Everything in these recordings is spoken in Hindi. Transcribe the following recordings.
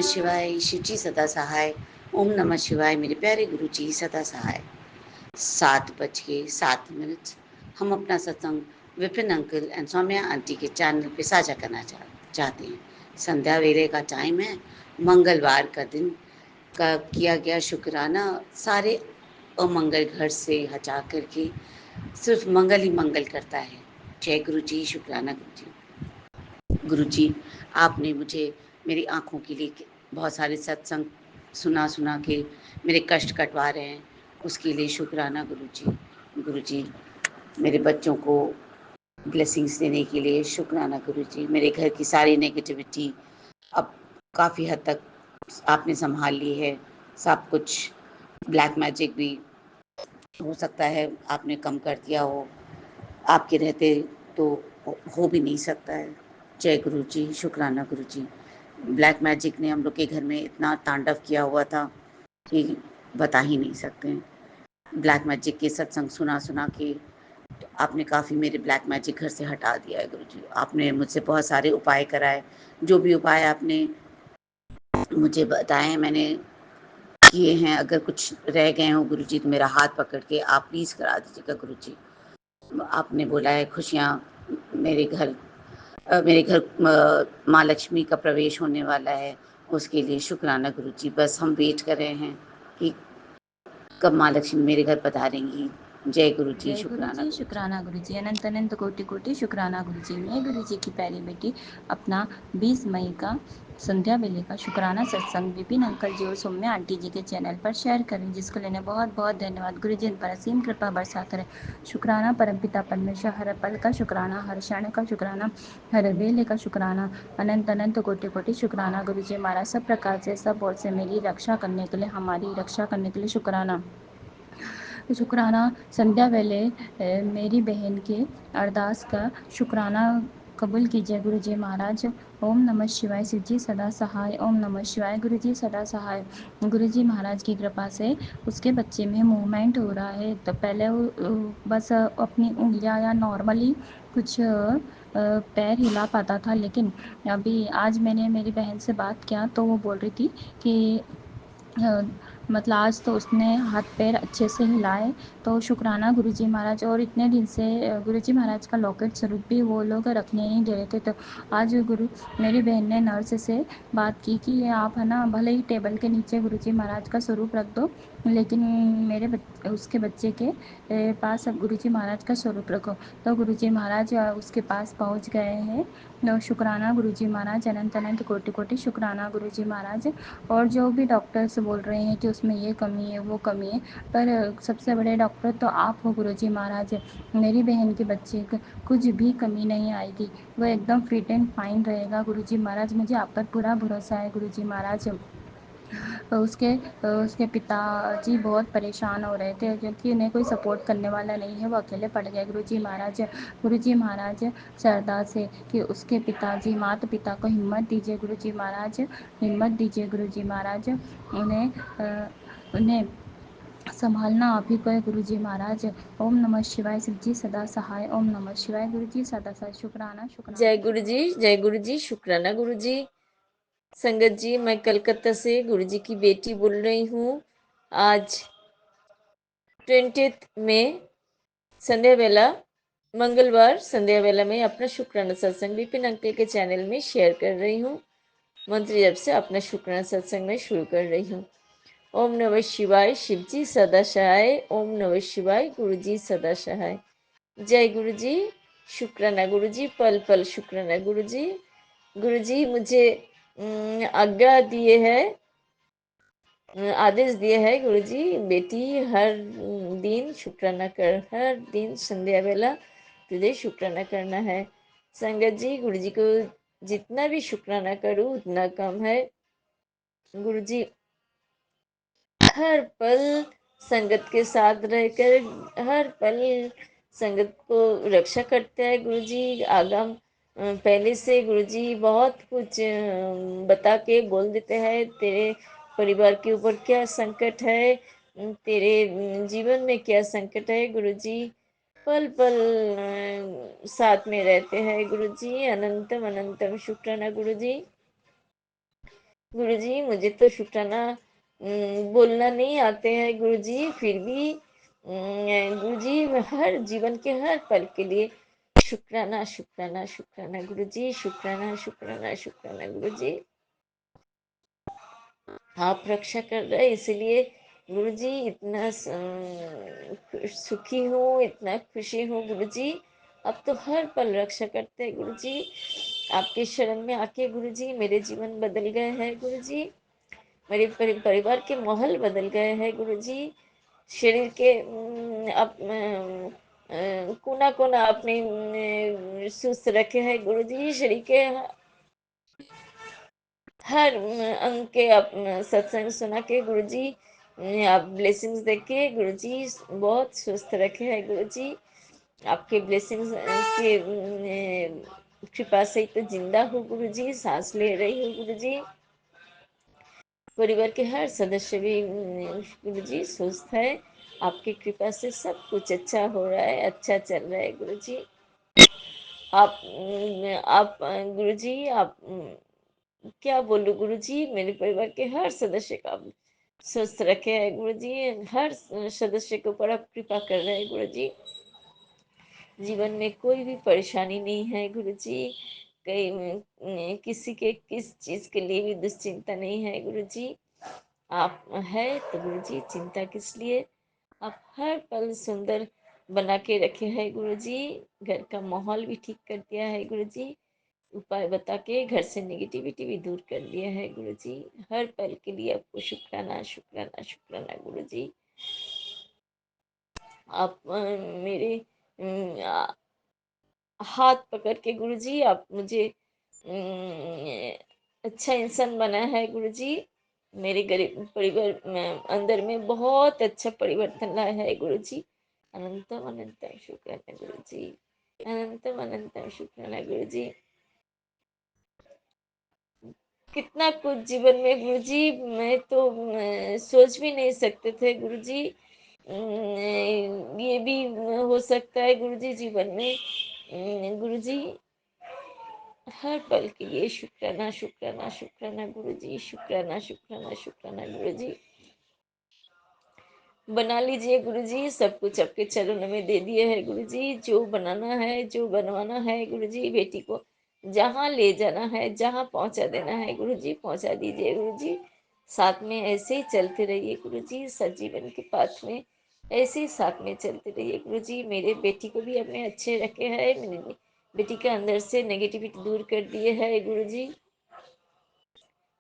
नमः शिवाय, शिव जी सदा सहाय। ओम नमः शिवाय मेरे प्यारे गुरु जी सदा सहाय। 7:07 हम अपना सत्संग Vipin uncle and Saumya aunty के चैनल पे साझा करना चाहते हैं। संध्या वेले का टाइम है, मंगलवार का दिन का किया गया शुक्राना सारे अमंगल घर से हटा करके सिर्फ मंगल ही मंगल करता है। जय गुरु जी, शुक्राना गुरु जी। गुरु जी, आपने मुझे मेरी आँखों के लिए बहुत सारे सत्संग सुना सुना के मेरे कष्ट कटवा रहे हैं, उसके लिए शुक्राना गुरु जी। गुरु जी, मेरे बच्चों को ब्लेसिंग्स देने के लिए शुक्राना गुरु जी। मेरे घर की सारी नेगेटिविटी अब काफ़ी हद तक आपने संभाल ली है। सब कुछ ब्लैक मैजिक भी हो सकता है आपने कम कर दिया हो, आपके रहते तो हो भी नहीं सकता है। जय गुरु जी, शुक्राना गुरु जी। ब्लैक मैजिक ने हम लोग के घर में इतना तांडव किया हुआ था कि बता ही नहीं सकते। ब्लैक मैजिक के सत्संग सुना सुना के तो आपने काफ़ी मेरे ब्लैक मैजिक घर से हटा दिया है गुरु जी। आपने मुझसे बहुत सारे उपाय कराए, जो भी उपाय आपने मुझे बताए हैं मैंने किए हैं। अगर कुछ रह गए हों गुरु जी तो मेरा हाथ पकड़ के आप प्लीज़ करा दीजिएगा गुरु जी। आपने बोला है खुशियाँ मेरे घर माँ लक्ष्मी का प्रवेश होने वाला है, उसके लिए शुक्राना गुरु जी। बस हम वेट कर रहे हैं कि कब माँ लक्ष्मी मेरे घर पधारेंगी। जय गुरु जी, जय गुरु शुक्राना जी, गुरु जी। शुक्राना गुरु जी, अनंत अनंत कोटि कोटि शुक्राना गुरु जी। मैं गुरु जी की प्यारी बेटी अपना 20 मई का संध्या वेले का शुक्राना सत्संग विपिन अंकल जी और सौम्या आंटी जी के चैनल पर शेयर करें, जिसको लेने बहुत बहुत धन्यवाद। गुरु जी इन पर असीम कृपा बरसाते रहे। शुक्राना परमपिता परमेश्वर, हर पल का शुक्राना, हर क्षण का शुक्राना, हर वेले का शुक्राना, अनंत अनंत कोटि कोटि शुक्राना गुरु जी। महाराज सब प्रकार से सब ओर से मेरी रक्षा करने के लिए, हमारी रक्षा करने के लिए शुक्राना। शुक्राना संध्या वेले मेरी बहन के अरदास का शुक्राना कबूल कीजिए गुरु जी महाराज। ओम नमः शिवाय, शिव जी सदा सहाय। ओम नमः शिवाय, गुरु जी सदा सहाय। गुरु जी महाराज की कृपा से उसके बच्चे में मूवमेंट हो रहा है। तो पहले वो बस अपनी उंगलियां या नॉर्मली कुछ पैर हिला पाता था, लेकिन अभी आज मैंने मेरी बहन से बात किया तो वो बोल रही थी कि मतलब आज तो उसने हाथ पैर अच्छे से हिलाए। तो शुक्राना गुरुजी महाराज। और इतने दिन से गुरुजी महाराज का लॉकेट स्वरूप भी वो लोग रखने नहीं दे रहे थे, तो आज मेरी बहन ने नर्स से बात की कि आप है ना भले ही टेबल के नीचे गुरुजी महाराज का स्वरूप रख दो, लेकिन उसके बच्चे के पास अब गुरुजी महाराज का स्वरूप रखो। तो गुरुजी महाराज उसके पास पहुंच गए हैं। तो शुक्राना गुरुजी महाराज, अनंत अनंत कोटि कोटि शुक्राना गुरुजी महाराज। और जो भी डॉक्टर्स बोल रहे हैं कि उसमें ये कमी है वो कमी है, पर सबसे बड़े डॉक्टर तो आप हो गुरुजी महाराज। मेरी बहन के बच्चे को कुछ भी कमी नहीं आएगी, वो एकदम फिट एंड फाइन रहेगा गुरुजी महाराज। मुझे आप पर पूरा भरोसा है गुरुजी महाराज। उसके पिताजी बहुत परेशान हो रहे थे क्योंकि उन्हें कोई सपोर्ट करने वाला नहीं है, वो अकेले पड़ गए गुरुजी महाराज। गुरुजी महाराज से अरदास है कि उसके पिताजी माता पिता को हिम्मत दीजिए गुरुजी महाराज, हिम्मत दीजिए गुरुजी महाराज। उन्हें संभालना आप ही को है गुरुजी महाराज। ओम नमः शिवाय, शिव जी सदा सहाय। ओम नमः शिवाय, गुरु जी सदा सहाय। शुक्राना शुक्राना। जय गुरु जी, जय गुरु जी, शुक्राना गुरु जी। संगत जी, मैं कलकत्ता से गुरु जी की बेटी बोल रही हूँ। आज 20 में संध्या वेला, मंगलवार संध्या वेला में अपना शुक्राना सत्संग विपिन अंकल के चैनल में शेयर कर रही हूँ। मंत्र जब से अपना शुक्राना सत्संग में शुरू कर रही हूँ। ओम नमः शिवाय, शिव जी सदा सहाय। ओम नमः शिवाय, गुरु जी सदा सहाय। जय गुरु जी, शुक्राना गुरु जी, पल पल शुक्राना गुरु जी। गुरु जी मुझे आज्ञा दिए है, आदेश दिए है गुरु जी, बेटी हर दिन शुक्राना कर, हर दिन संध्या वेला तुझे शुक्राना करना है। संगत जी, गुरु जी को जितना भी शुक्राना करूँ उतना कम है। गुरु जी हर पल संगत के साथ रहकर हर पल संगत को रक्षा करते हैं गुरु जी। आगम पहले से गुरु जी बहुत कुछ बता के बोल देते हैं, तेरे परिवार के ऊपर क्या संकट है, तेरे जीवन में क्या संकट है गुरु जी। पल पल साथ में रहते हैं गुरु जी। अनंतम अनंतम शुक्राना गुरु जी। गुरुजी मुझे तो शुक्राना बोलना नहीं आते हैं गुरुजी, फिर भी गुरुजी मैं हर जीवन के हर पल के लिए शुक्राना शुक्राना शुक्राना गुरुजी, शुक्राना शुक्राना शुक्राना गुरुजी। आप रक्षा कर रहे इसलिए गुरुजी इतना सुखी हूँ, इतना खुशी हूँ गुरुजी। अब तो हर पल रक्षा करते हैं गुरुजी। आपके शरण में आके गुरुजी मेरे जीवन बदल गए हैं गुरुजी। मेरे परिवार के माहौल बदल गए हैं गुरुजी। शरीर के कोना कोना अपने सुस्त रखे हैं गुरुजी। शरीर के हर अंग के सत्संग सुना के गुरुजी, आप ब्लेसिंग्स देके गुरुजी बहुत स्वस्थ रखे हैं गुरुजी। आपके ब्लेसिंग्स के कृपा से ही तो जिंदा हूँ गुरुजी, सांस ले रही हूँ गुरुजी। परिवार के हर सदस्य भी गुरुजी स्वस्थ है। आपकी कृपा से सब कुछ अच्छा हो रहा है, अच्छा चल रहा है गुरुजी। आप गुरुजी आप क्या बोलूं गुरुजी, मेरे परिवार के हर सदस्य का आप स्वस्थ रखे हैं गुरुजी। हर सदस्य के ऊपर आप कृपा कर रहे हैं गुरुजी। जीवन में कोई भी परेशानी नहीं है गुरुजी। कहीं किसी के किस चीज के लिए भी दुश्चिंता नहीं है गुरुजी। आप है तो गुरुजी चिंता किस लिए। आप हर पल सुंदर बना के रखे हैं गुरुजी। घर का माहौल भी ठीक कर दिया है गुरुजी। उपाय बता के घर से नेगेटिविटी भी दूर कर दिया है गुरुजी। हर पल के लिए आपको शुक्राना शुक्राना शुक्राना गुरुजी। आप मेरे हाथ पकड़ के गुरुजी आप मुझे अच्छा इंसान बना है गुरुजी। मेरे गरीब परिवार में अंदर में बहुत अच्छा परिवर्तन लाया है गुरुजी। अनंतम अनंतम शुक्राना गुरुजी। अनंतम अनंतम शुक्राना गुरुजी। कितना कुछ जीवन में गुरुजी मैं तो सोच भी नहीं सकते थे गुरुजी। ये भी हो सकता है गुरुजी जीवन में। गुरुजी हर पल के लिए शुक्राना शुक्राना शुक्राना गुरुजी, शुक्राना शुक्राना शुक्राना गुरुजी। बना लीजिए गुरुजी, सब कुछ आपके चरणों में दे दिए है गुरुजी। जो बनाना है जो बनवाना है गुरुजी, बेटी को जहाँ ले जाना है जहाँ पहुँचा देना है गुरुजी पहुँचा दीजिए गुरुजी। साथ में ऐसे ही चलते रहिए गुरुजी, सजीवन के पाथ में ऐसे ही साथ में चलते रहिए गुरुजी। मेरे बेटी को भी अपने अच्छे रखे है, मेरी बेटी के अंदर से नेगेटिविटी दूर कर दिए है गुरुजी।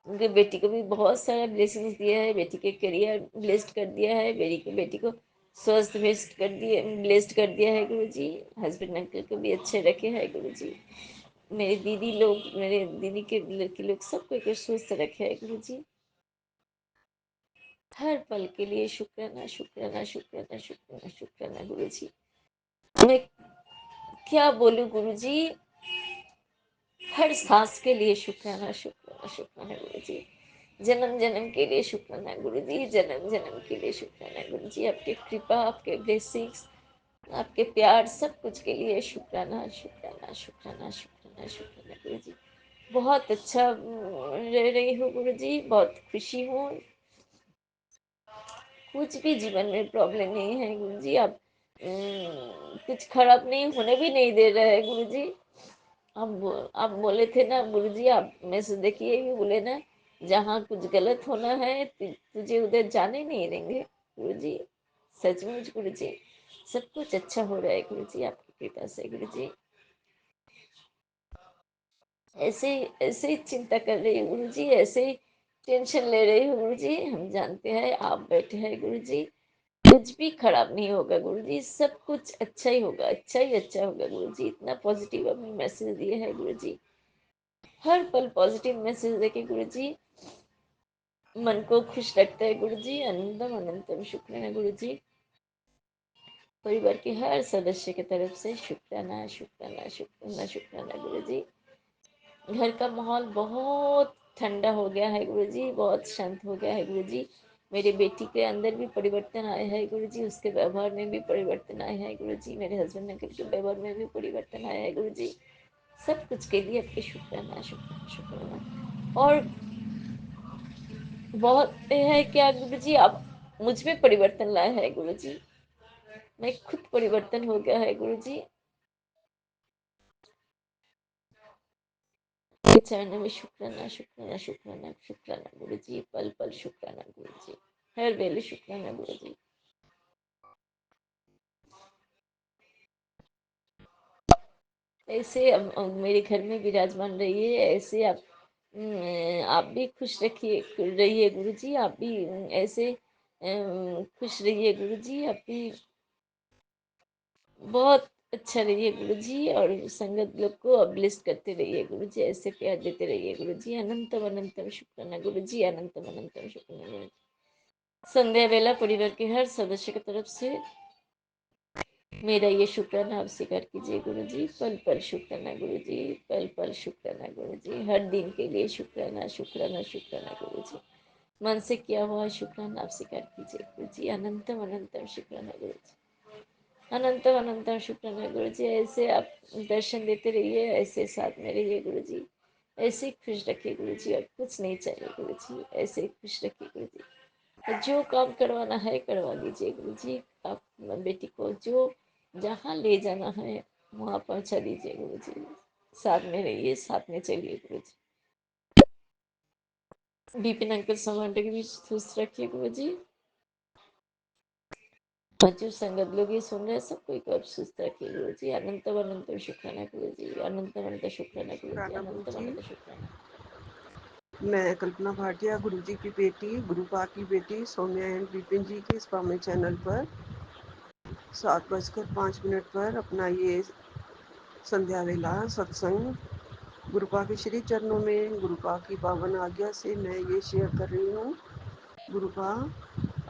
उनके बेटी को भी बहुत सारा ब्लेसिंग्स दिया है, बेटी के करियर ब्लेस्ड कर दिया है, बेटी को स्वस्थ बेस्ट कर दिए ब्लेस्ड कर दिया है गुरुजी। हस्बैंड अंकल को भी अच्छे रखे हैं गुरुजी। मेरे दीदी लोग मेरे दीदी के लड़के लोग सबको एक स्वस्थ रखे हैं गुरुजी। हर पल के लिए शुक्राना शुक्राना शुक्राना शुक्राना शुक्राना गुरुजी। मैं क्या बोलूं गुरुजी, हर सांस के लिए शुक्राना शुक्राना शुक्राना गुरुजी। जन्म जन्म के लिए शुक्राना गुरुजी, जन्म जन्म के लिए शुक्राना गुरुजी। आपके कृपा आपके ब्लेसिंग्स आपके प्यार सब कुछ के लिए शुक्राना शुक्राना शुक्राना शुक्राना शुक्राना गुरुजी। बहुत अच्छा रह रही हूँ गुरुजी, बहुत खुशी हूँ। कुछ भी जीवन में प्रॉब्लम नहीं है गुरुजी। आप कुछ खराब नहीं होने भी नहीं दे रहे हैं गुरुजी। आप बोले थे ना गुरुजी, आप में से देखिए भी बोले ना, जहाँ कुछ गलत होना है तुझे उधर जाने नहीं देंगे गुरुजी। सचमुच गुरुजी सब कुछ अच्छा हो रहा है गुरुजी आपकी कृपा से गुरुजी। ऐसे ऐसे ही चिंता कर रही हूँ गुरुजी, ऐसे ही टेंशन ले रही हूँ गुरुजी। हम जानते हैं आप बैठे हैं गुरुजी, कुछ भी खराब नहीं होगा गुरुजी, सब कुछ अच्छा ही होगा, अच्छा ही अच्छा होगा गुरुजी। इतना पॉजिटिव अपनी मैसेज दिए है गुरुजी। हर पल पॉजिटिव मैसेज देके गुरुजी मन को खुश रखता है गुरुजी। अनंतम अनंतम शुक्राना गुरुजी। परिवार के हर सदस्य की तरफ से शुक्राना शुक्राना शुक्राना शुक्राना गुरुजी। घर का माहौल बहुत ठंडा हो गया है गुरुजी, बहुत शांत हो गया है गुरुजी। मेरी बेटी के अंदर भी परिवर्तन आया है गुरुजी, उसके व्यवहार में भी परिवर्तन आया है गुरुजी। मेरे हस्बैंड अंकल के व्यवहार में भी परिवर्तन आया है गुरुजी। सब कुछ के लिए आपके शुक्राना शुक्राना शुक्राना। और बहुत है क्या गुरु जी, आप मुझ में परिवर्तन लाया है गुरु जी, मैं खुद परिवर्तन हो गया है गुरु जी। चरणों में शुक्राना शुक्राना शुक्राना शुक्राना गुरु जी, पल पल शुक्राना गुरु जी, हर वेले शुक्राना गुरु जी। ऐसे अब मेरे घर में विराजमान रहिए, ऐसे आप भी खुश रखिए रहिए गुरु जी, आप भी ऐसे खुश रहिए गुरु जी, आप भी बहुत अच्छा रहिए गुरु जी, और संगत लोग को अब्लिस्ट करते रहिए गुरु जी, ऐसे प्यार देते रहिए गुरु जी। अनंतम अनंतम शुक्राना गुरु जी, अनंतम अनंतम शुक्राना गुरु जी। संध्या वेला परिवार के हर सदस्य की तरफ से मेरा ये शुक्राना आप स्वीकार कीजिए गुरु जी, पल पल शुक्राना गुरु जी, पल पल शुक्राना गुरु जी, हर दिन के लिए शुक्राना शुक्राना शुक्राना गुरु जी। मन से किया हुआ शुक्राना आप स्वीकार कीजिए गुरु जी, अनंतम अनंतम शुक्राना गुरु जी, अनंतम अनंतम शुक्राना गुरु जी। ऐसे आप दर्शन देते रहिए, ऐसे साथ में रहिए गुरु जी, ऐसे ही खुश रखिए गुरु जी, और कुछ नहीं चाहिए गुरु जी, ऐसे ही खुश रखिए गुरु जी। तो जो काम करवाना है करवा दीजिए गुरु जी, आप बेटी को जो जहाँ ले जाना है वहाँ पहुँचा दीजिए गुरु जी, साथ में रहिए, साथ में चलिए गुरु जी। विपिन अंकल समांडे के भी खुश रखिए गुरु जी, और जो संगत लोग ये सुन रहे हैं सबको एक और सुस्त रखिए गुरु जी, अनंतम अनंत शुक्राना गुरु जी, अनंतम अनंत शुक्राना गुरु जी, शुक्राना गुरु अनंतम जी। अनंत शुक्राना। मैं कल्पना भाटिया, गुरुजी की बेटी, गुरुपा की बेटी सौम्या एंड विपिन जी के स्वामी चैनल पर 7:05 पर अपना ये संध्या वेला सत्संग गुरुपा के श्री चरणों में गुरुपा की पावन आज्ञा से मैं ये शेयर कर रही हूँ। गुरुपा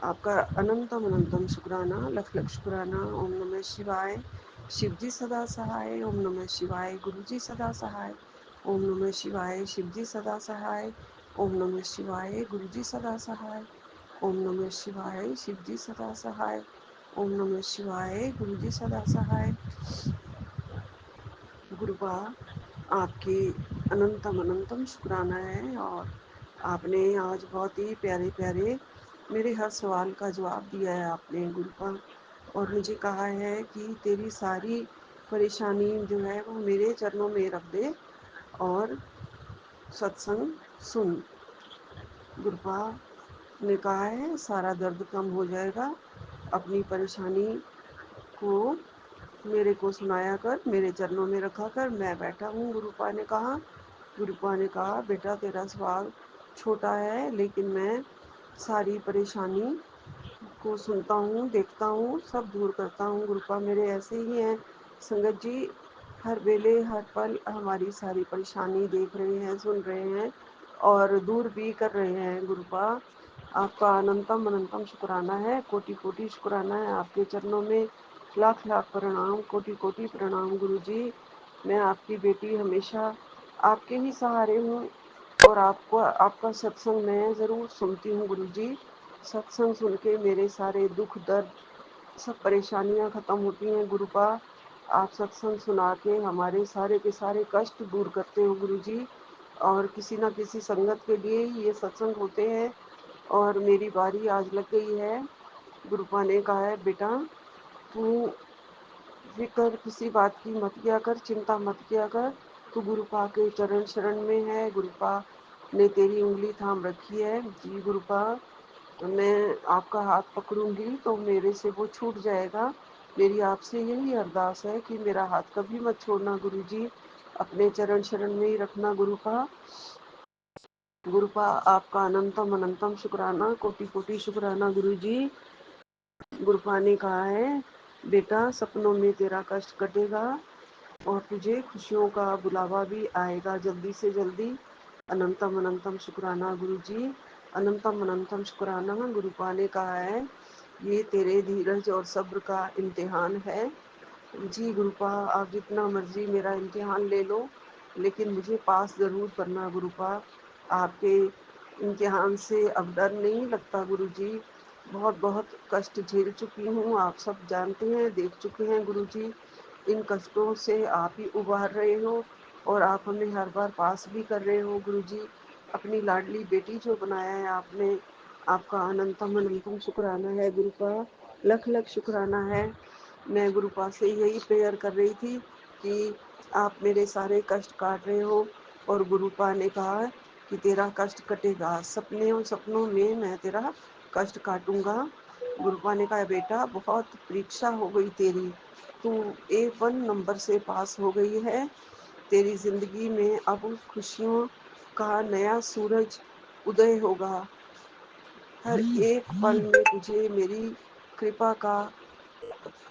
आपका अनंतम अनंतम शुक्राना, लख लख शुक्राना। ओम नमः शिवाय। शिव जी सदा सहाय। ओम नमः शिवाय। गुरु जी सदा सहाय। ओम नमः शिवाय। शिव जी सदा सहाय। ओम नमः शिवाय। गुरु जी सदा सहाय। ओम नमः शिवाय। शिव जी सदा सहाय। ओम नमः शिवाय। गुरु जी सदा सहाय। गुरुपा आपकी अनंतम अनंतम शुक्राना है, और आपने आज बहुत ही प्यारे प्यारे मेरे हर सवाल का जवाब दिया है आपने गुरुपा, और मुझे कहा है कि तेरी सारी परेशानी जो है वो मेरे चरणों में रख दे और सत्संग सुन। गुरुपा ने कहा है सारा दर्द कम हो जाएगा, अपनी परेशानी को मेरे को सुनाया कर, मेरे चरणों में रखा कर, मैं बैठा हूँ। गुरुपा ने कहा बेटा तेरा सवाल छोटा है, लेकिन मैं सारी परेशानी को सुनता हूँ, देखता हूँ, सब दूर करता हूँ। गुरुपा मेरे ऐसे ही हैं संगत जी, हर वेले हर पल हमारी सारी परेशानी देख रहे हैं, सुन रहे हैं और दूर भी कर रहे हैं। गुरुपा आपका अनंतम अनंतम शुक्राना है, कोटि कोटि शुक्राना है आपके चरणों में, लाख लाख प्रणाम, कोटि कोटि प्रणाम गुरु जी। मैं आपकी बेटी हमेशा आपके ही सहारे हूँ, और आपको आपका सत्संग मैं ज़रूर सुनती हूँ गुरु जी। सत्संग सुन के मेरे सारे दुख दर्द सब परेशानियाँ ख़त्म होती हैं। गुरुपा आप सत्संग सुना के हमारे सारे के सारे कष्ट दूर करते हो गुरु जी, और किसी न किसी संगत के लिए ही ये सत्संग होते हैं, और मेरी बारी आज लग गई है। गुरुपा ने कहा है बेटा तू फिक्र किसी बात की मत किया कर, चिंता मत किया कर, तू गुरुपा के चरण शरण में है, गुरुपा ने तेरी उंगली थाम रखी है। जी गुरुपा मैं आपका हाथ पकड़ूंगी तो मेरे से वो छूट जाएगा। मेरी आपसे यही अरदास है कि मेरा हाथ कभी मत छोड़ना गुरु जी, अपने चरण शरण में ही रखना गुरुपा। गुरुपा आपका अनंतम अनंतम शुक्राना, कोटि कोटि शुक्राना गुरु जी। गुरुपा ने कहा है बेटा सपनों में तेरा कष्ट कटेगा और तुझे खुशियों का बुलावा भी आएगा जल्दी से जल्दी। अनंतम अनंतम शुक्राना गुरु जी, अनंतम अनंतम शुक्राना। गुरुपा ने कहा है ये तेरे धीरज और सब्र का इम्तिहान है। जी गुरुपा आप जितना मर्जी मेरा इम्तिहान ले लो, लेकिन मुझे पास ज़रूर करना गुरुपा। आपके इम्तिहान से अब डर नहीं लगता गुरु जी, बहुत बहुत कष्ट झेल चुकी हूँ, आप सब जानते हैं, देख चुके हैं गुरु जी। इन कष्टों से आप ही उबार रहे हो, और आप हमें हर बार पास भी कर रहे हो गुरु जी। अपनी लाडली बेटी जो बनाया है आपने, आपका अनंतम अनंतम शुक्राना है गुरुपा, लख लख शुक्राना है। मैं गुरुपा से यही प्रेयर कर रही थी कि आप मेरे सारे कष्ट काट रहे हो, और गुरुपा ने कहा कि तेरा कष्ट कटेगा, सपनों में मैं तेरा कष्ट काटूंगा। गुरुपा ने कहा बेटा बहुत परीक्षा हो गई तेरी, तू A1 नंबर से पास हो गई है, तेरी जिंदगी में अब खुशियों का नया सूरज उदय होगा, हर एक पल में तुझे मेरी कृपा का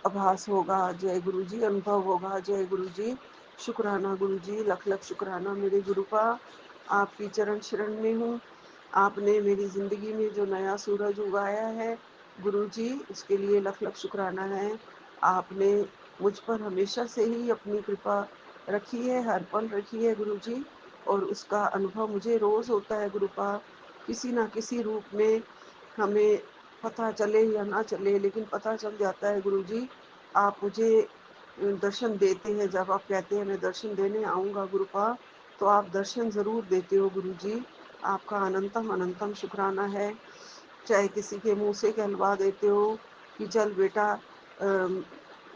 आभास होगा। जय गुरु जी, अनुभव होगा। जय गुरु जी, शुक्राना गुरु जी, लख लख शुक्राना मेरे गुरुपा, आपकी चरण शरण में हूँ। आपने मेरी जिंदगी में जो नया सूरज उगाया है गुरु जी, उसके लिए लख लख शुक्राना है। आपने मुझ पर हमेशा से ही अपनी कृपा रखी है, हर पल रखी है गुरु जी, और उसका अनुभव मुझे रोज होता है गुरुपा, किसी ना किसी रूप में। हमें पता चले या ना चले, लेकिन पता चल जाता है गुरु जी। आप मुझे दर्शन देते हैं, जब आप कहते हैं मैं दर्शन देने आऊँगा गुरुपा, तो आप दर्शन ज़रूर देते हो गुरु जी। आपका अनंतम अनंतम शुक्राना है। चाहे किसी के मुंह से कहलवा देते हो कि चल बेटा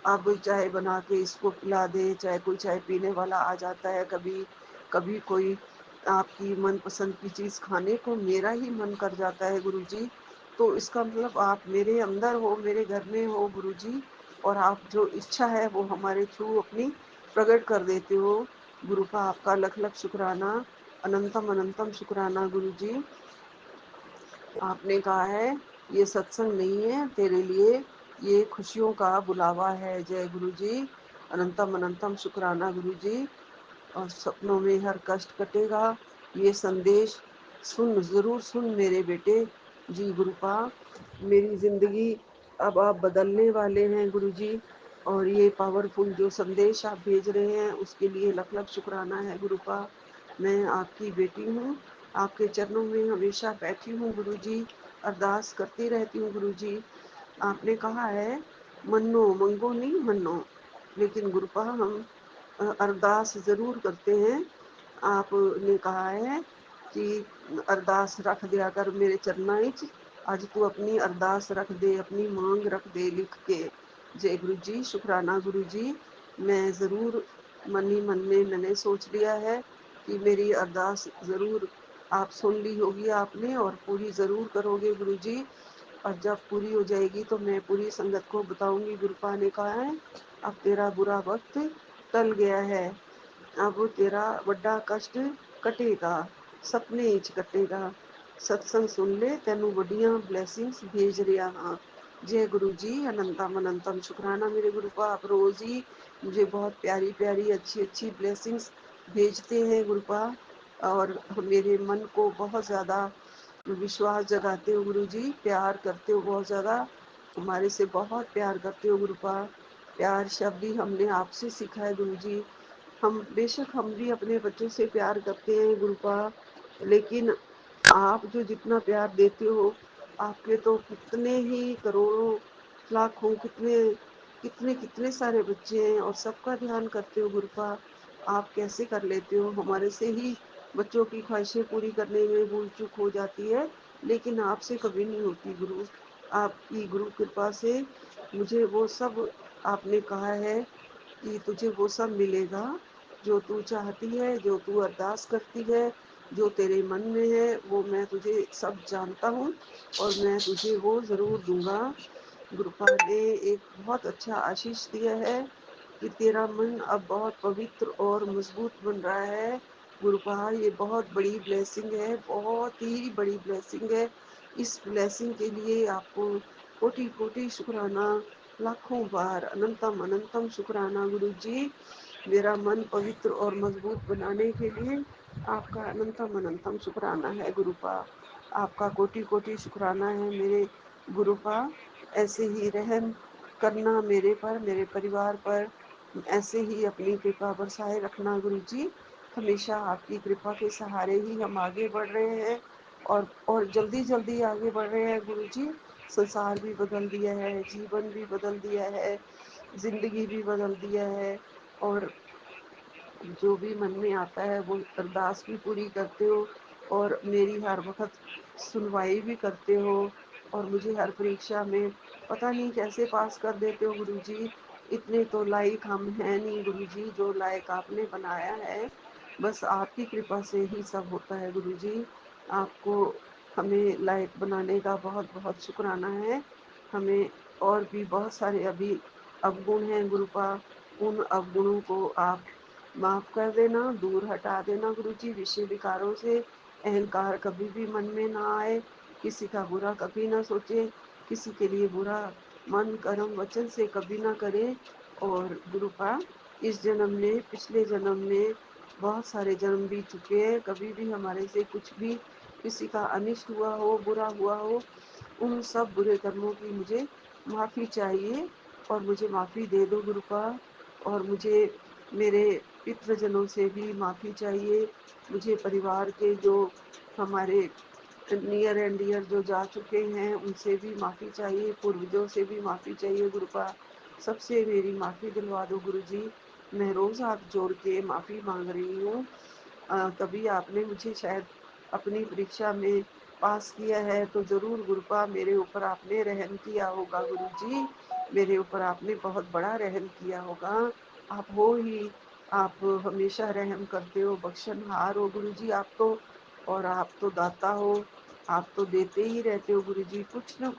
अब चाय बना के इसको पिला दे, चाहे कोई चाय पीने वाला आ जाता है, कभी कभी कोई आपकी मनपसंद की चीज़ खाने को मेरा ही मन कर जाता है गुरुजी। तो इसका मतलब आप मेरे अंदर हो, मेरे घर में हो गुरुजी, और आप जो इच्छा है वो हमारे थ्रू अपनी प्रकट कर देते हो। गुरु का आपका लख लख शुक्राना, अनंतम अनंतम शुक्राना गुरुजी। आपने कहा है ये सत्संग नहीं है तेरे लिए, ये खुशियों का बुलावा है। जय गुरु जी, अनंतम अनंतम शुक्राना गुरु जी। और सपनों में हर कष्ट कटेगा, ये संदेश सुन, जरूर सुन मेरे बेटे। जी गुरुपा, मेरी जिंदगी अब आप बदलने वाले हैं गुरुजी, और ये पावरफुल जो संदेश आप भेज रहे हैं उसके लिए लख लख शुक्राना है गुरुपा। मैं आपकी बेटी हूँ, आपके चरणों में हमेशा बैठी हूँ गुरुजी, अरदास करती रहती हूँ गुरुजी। आपने कहा है मन्नो मंगो नहीं मन्नो, लेकिन गुरुपा हम अरदास ज़रूर करते हैं। आपने कहा है कि अरदास रख दिया कर मेरे चरना विच, आज तू अपनी अरदास रख दे, अपनी मांग रख दे लिख के। जय गुरु जी, शुक्राना गुरु जी। मैं ज़रूर मन ही मन में मैंने सोच लिया है कि मेरी अरदास ज़रूर आप सुन ली होगी आपने, और पूरी ज़रूर करोगे गुरु जी। और जब पूरी हो जाएगी तो मैं पूरी संगत को बताऊंगी। गुरुपा ने कहा है अब तेरा बुरा वक्त टल गया है, अब तेरा बड़ा कष्ट कटेगा, सपने च कटेगा, सत्संग सुन ले, तेनू बड़िया ब्लैसिंग्स भेज रहा हाँ। जय गुरु जी, अनंतम अनंतम शुक्राना मेरे गुरुपा। आप रोज ही मुझे बहुत प्यारी प्यारी अच्छी अच्छी ब्लैसिंग्स भेजते हैं गुरुपा, और मेरे मन को बहुत ज़्यादा विश्वास जगाते हो गुरु जी, प्यार करते हो बहुत ज़्यादा, हमारे से बहुत प्यार करते हो गुरुपा। प्यार शब्द ही हमने आपसे सीखा है गुरु जी। हम बेशक हम भी अपने बच्चों से प्यार करते हैं गुरुपा, लेकिन आप जो जितना प्यार देते हो, आपके तो कितने ही करोड़ों लाखों कितने कितने कितने सारे बच्चे हैं, और सबका ध्यान करते हो गुरुपा। आप कैसे कर लेते हो, हमारे से ही बच्चों की ख्वाहिशें पूरी करने में भूल चूक हो जाती है, लेकिन आपसे कभी नहीं होती गुरु। आपकी गुरु कृपा से मुझे वो सब, आपने कहा है कि तुझे वो सब मिलेगा जो तू चाहती है, जो तू अरदास करती है, जो तेरे मन में है, वो मैं तुझे सब जानता हूँ, और मैं तुझे वो ज़रूर दूंगा। गुरुपा ने एक बहुत अच्छा आशीष दिया है कि तेरा मन अब बहुत पवित्र और मजबूत बन रहा है। गुरुपा ये बहुत बड़ी ब्लेसिंग है, बहुत ही बड़ी ब्लेसिंग है। इस ब्लेसिंग के लिए आपको कोटि कोटि शुक्राना, लाखों बार अनंतम अनंतम शुक्राना गुरु जी। मेरा मन पवित्र और मजबूत बनाने के लिए आपका अनंतम अनंतम शुक्राना है गुरुपा। आपका कोटि कोटि शुक्राना है मेरे गुरुपा। ऐसे ही रहम करना मेरे पर, मेरे परिवार पर, ऐसे ही अपनी कृपा बरसाए रखना गुरु जी। हमेशा आपकी कृपा के सहारे ही हम आगे बढ़ रहे हैं, और जल्दी जल्दी आगे बढ़ रहे हैं गुरु जी। संसार भी बदल दिया है, जीवन भी बदल दिया है, जिंदगी भी बदल दिया है, और जो भी मन में आता है वो अरदास भी पूरी करते हो। और मेरी हर वक्त सुनवाई भी करते हो और मुझे हर परीक्षा में पता नहीं कैसे पास कर देते हो गुरुजी। इतने तो लायक हम हैं नहीं गुरुजी, जो लायक आपने बनाया है बस आपकी कृपा से ही सब होता है गुरुजी। आपको हमें लायक बनाने का बहुत बहुत शुक्राना है। हमें और भी बहुत सारे अभी अवगुण हैं गुरुपा, उन अवगुणों को आप माफ कर देना, दूर हटा देना गुरुजी। विषय विकारों से अहंकार कभी भी मन में ना आए, किसी का बुरा कभी ना सोचे, किसी के लिए बुरा मन कर्म वचन से कभी ना करे। और गुरुपा इस जन्म में पिछले जन्म में बहुत सारे जन्म बीत चुके हैं, कभी भी हमारे से कुछ भी किसी का अनिष्ट हुआ हो, बुरा हुआ हो, उन सब बुरे कर्मों की मुझे माफ़ी चाहिए और मुझे माफ़ी दे दो गुरुपा। और मुझे मेरे पितृजनों से भी माफ़ी चाहिए, मुझे परिवार के जो हमारे नियर एंड डियर जो जा चुके हैं उनसे भी माफ़ी चाहिए, पूर्वजों से भी माफ़ी चाहिए गुरुपा। सबसे मेरी माफ़ी दिलवा दो गुरुजी। मैं रोज़ हाथ जोड़ के माफ़ी मांग रही हूँ। कभी आपने मुझे शायद अपनी परीक्षा में पास किया है तो ज़रूर गुरुपा मेरे ऊपर आपने रहम किया होगा गुरुजी, मेरे ऊपर आपने बहुत बड़ा रहम किया होगा। आप हो ही, आप हमेशा रहम करते हो, बख्शनहार हो गुरुजी आप तो। और आप तो दाता हो, आप तो देते ही रहते हो गुरुजी, कुछ ना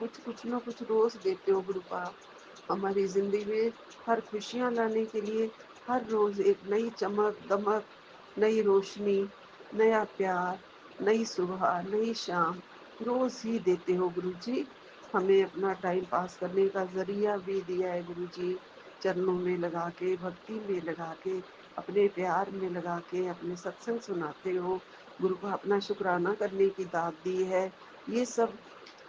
कुछ रोज़ देते हो गुरुपा। हमारी ज़िंदगी में हर खुशियाँ लाने के लिए हर रोज़ एक नई चमक दमक, नई रोशनी, नया प्यार, नई सुबह, नई शाम रोज़ ही देते हो गुरुजी। हमें अपना टाइम पास करने का ज़रिया भी दिया है गुरुजी, चरणों में लगा के, भक्ति में लगा के, अपने प्यार में लगा के, अपने सत्संग सुनाते हो गुरु को, अपना शुक्राना करने की दात दी है। ये सब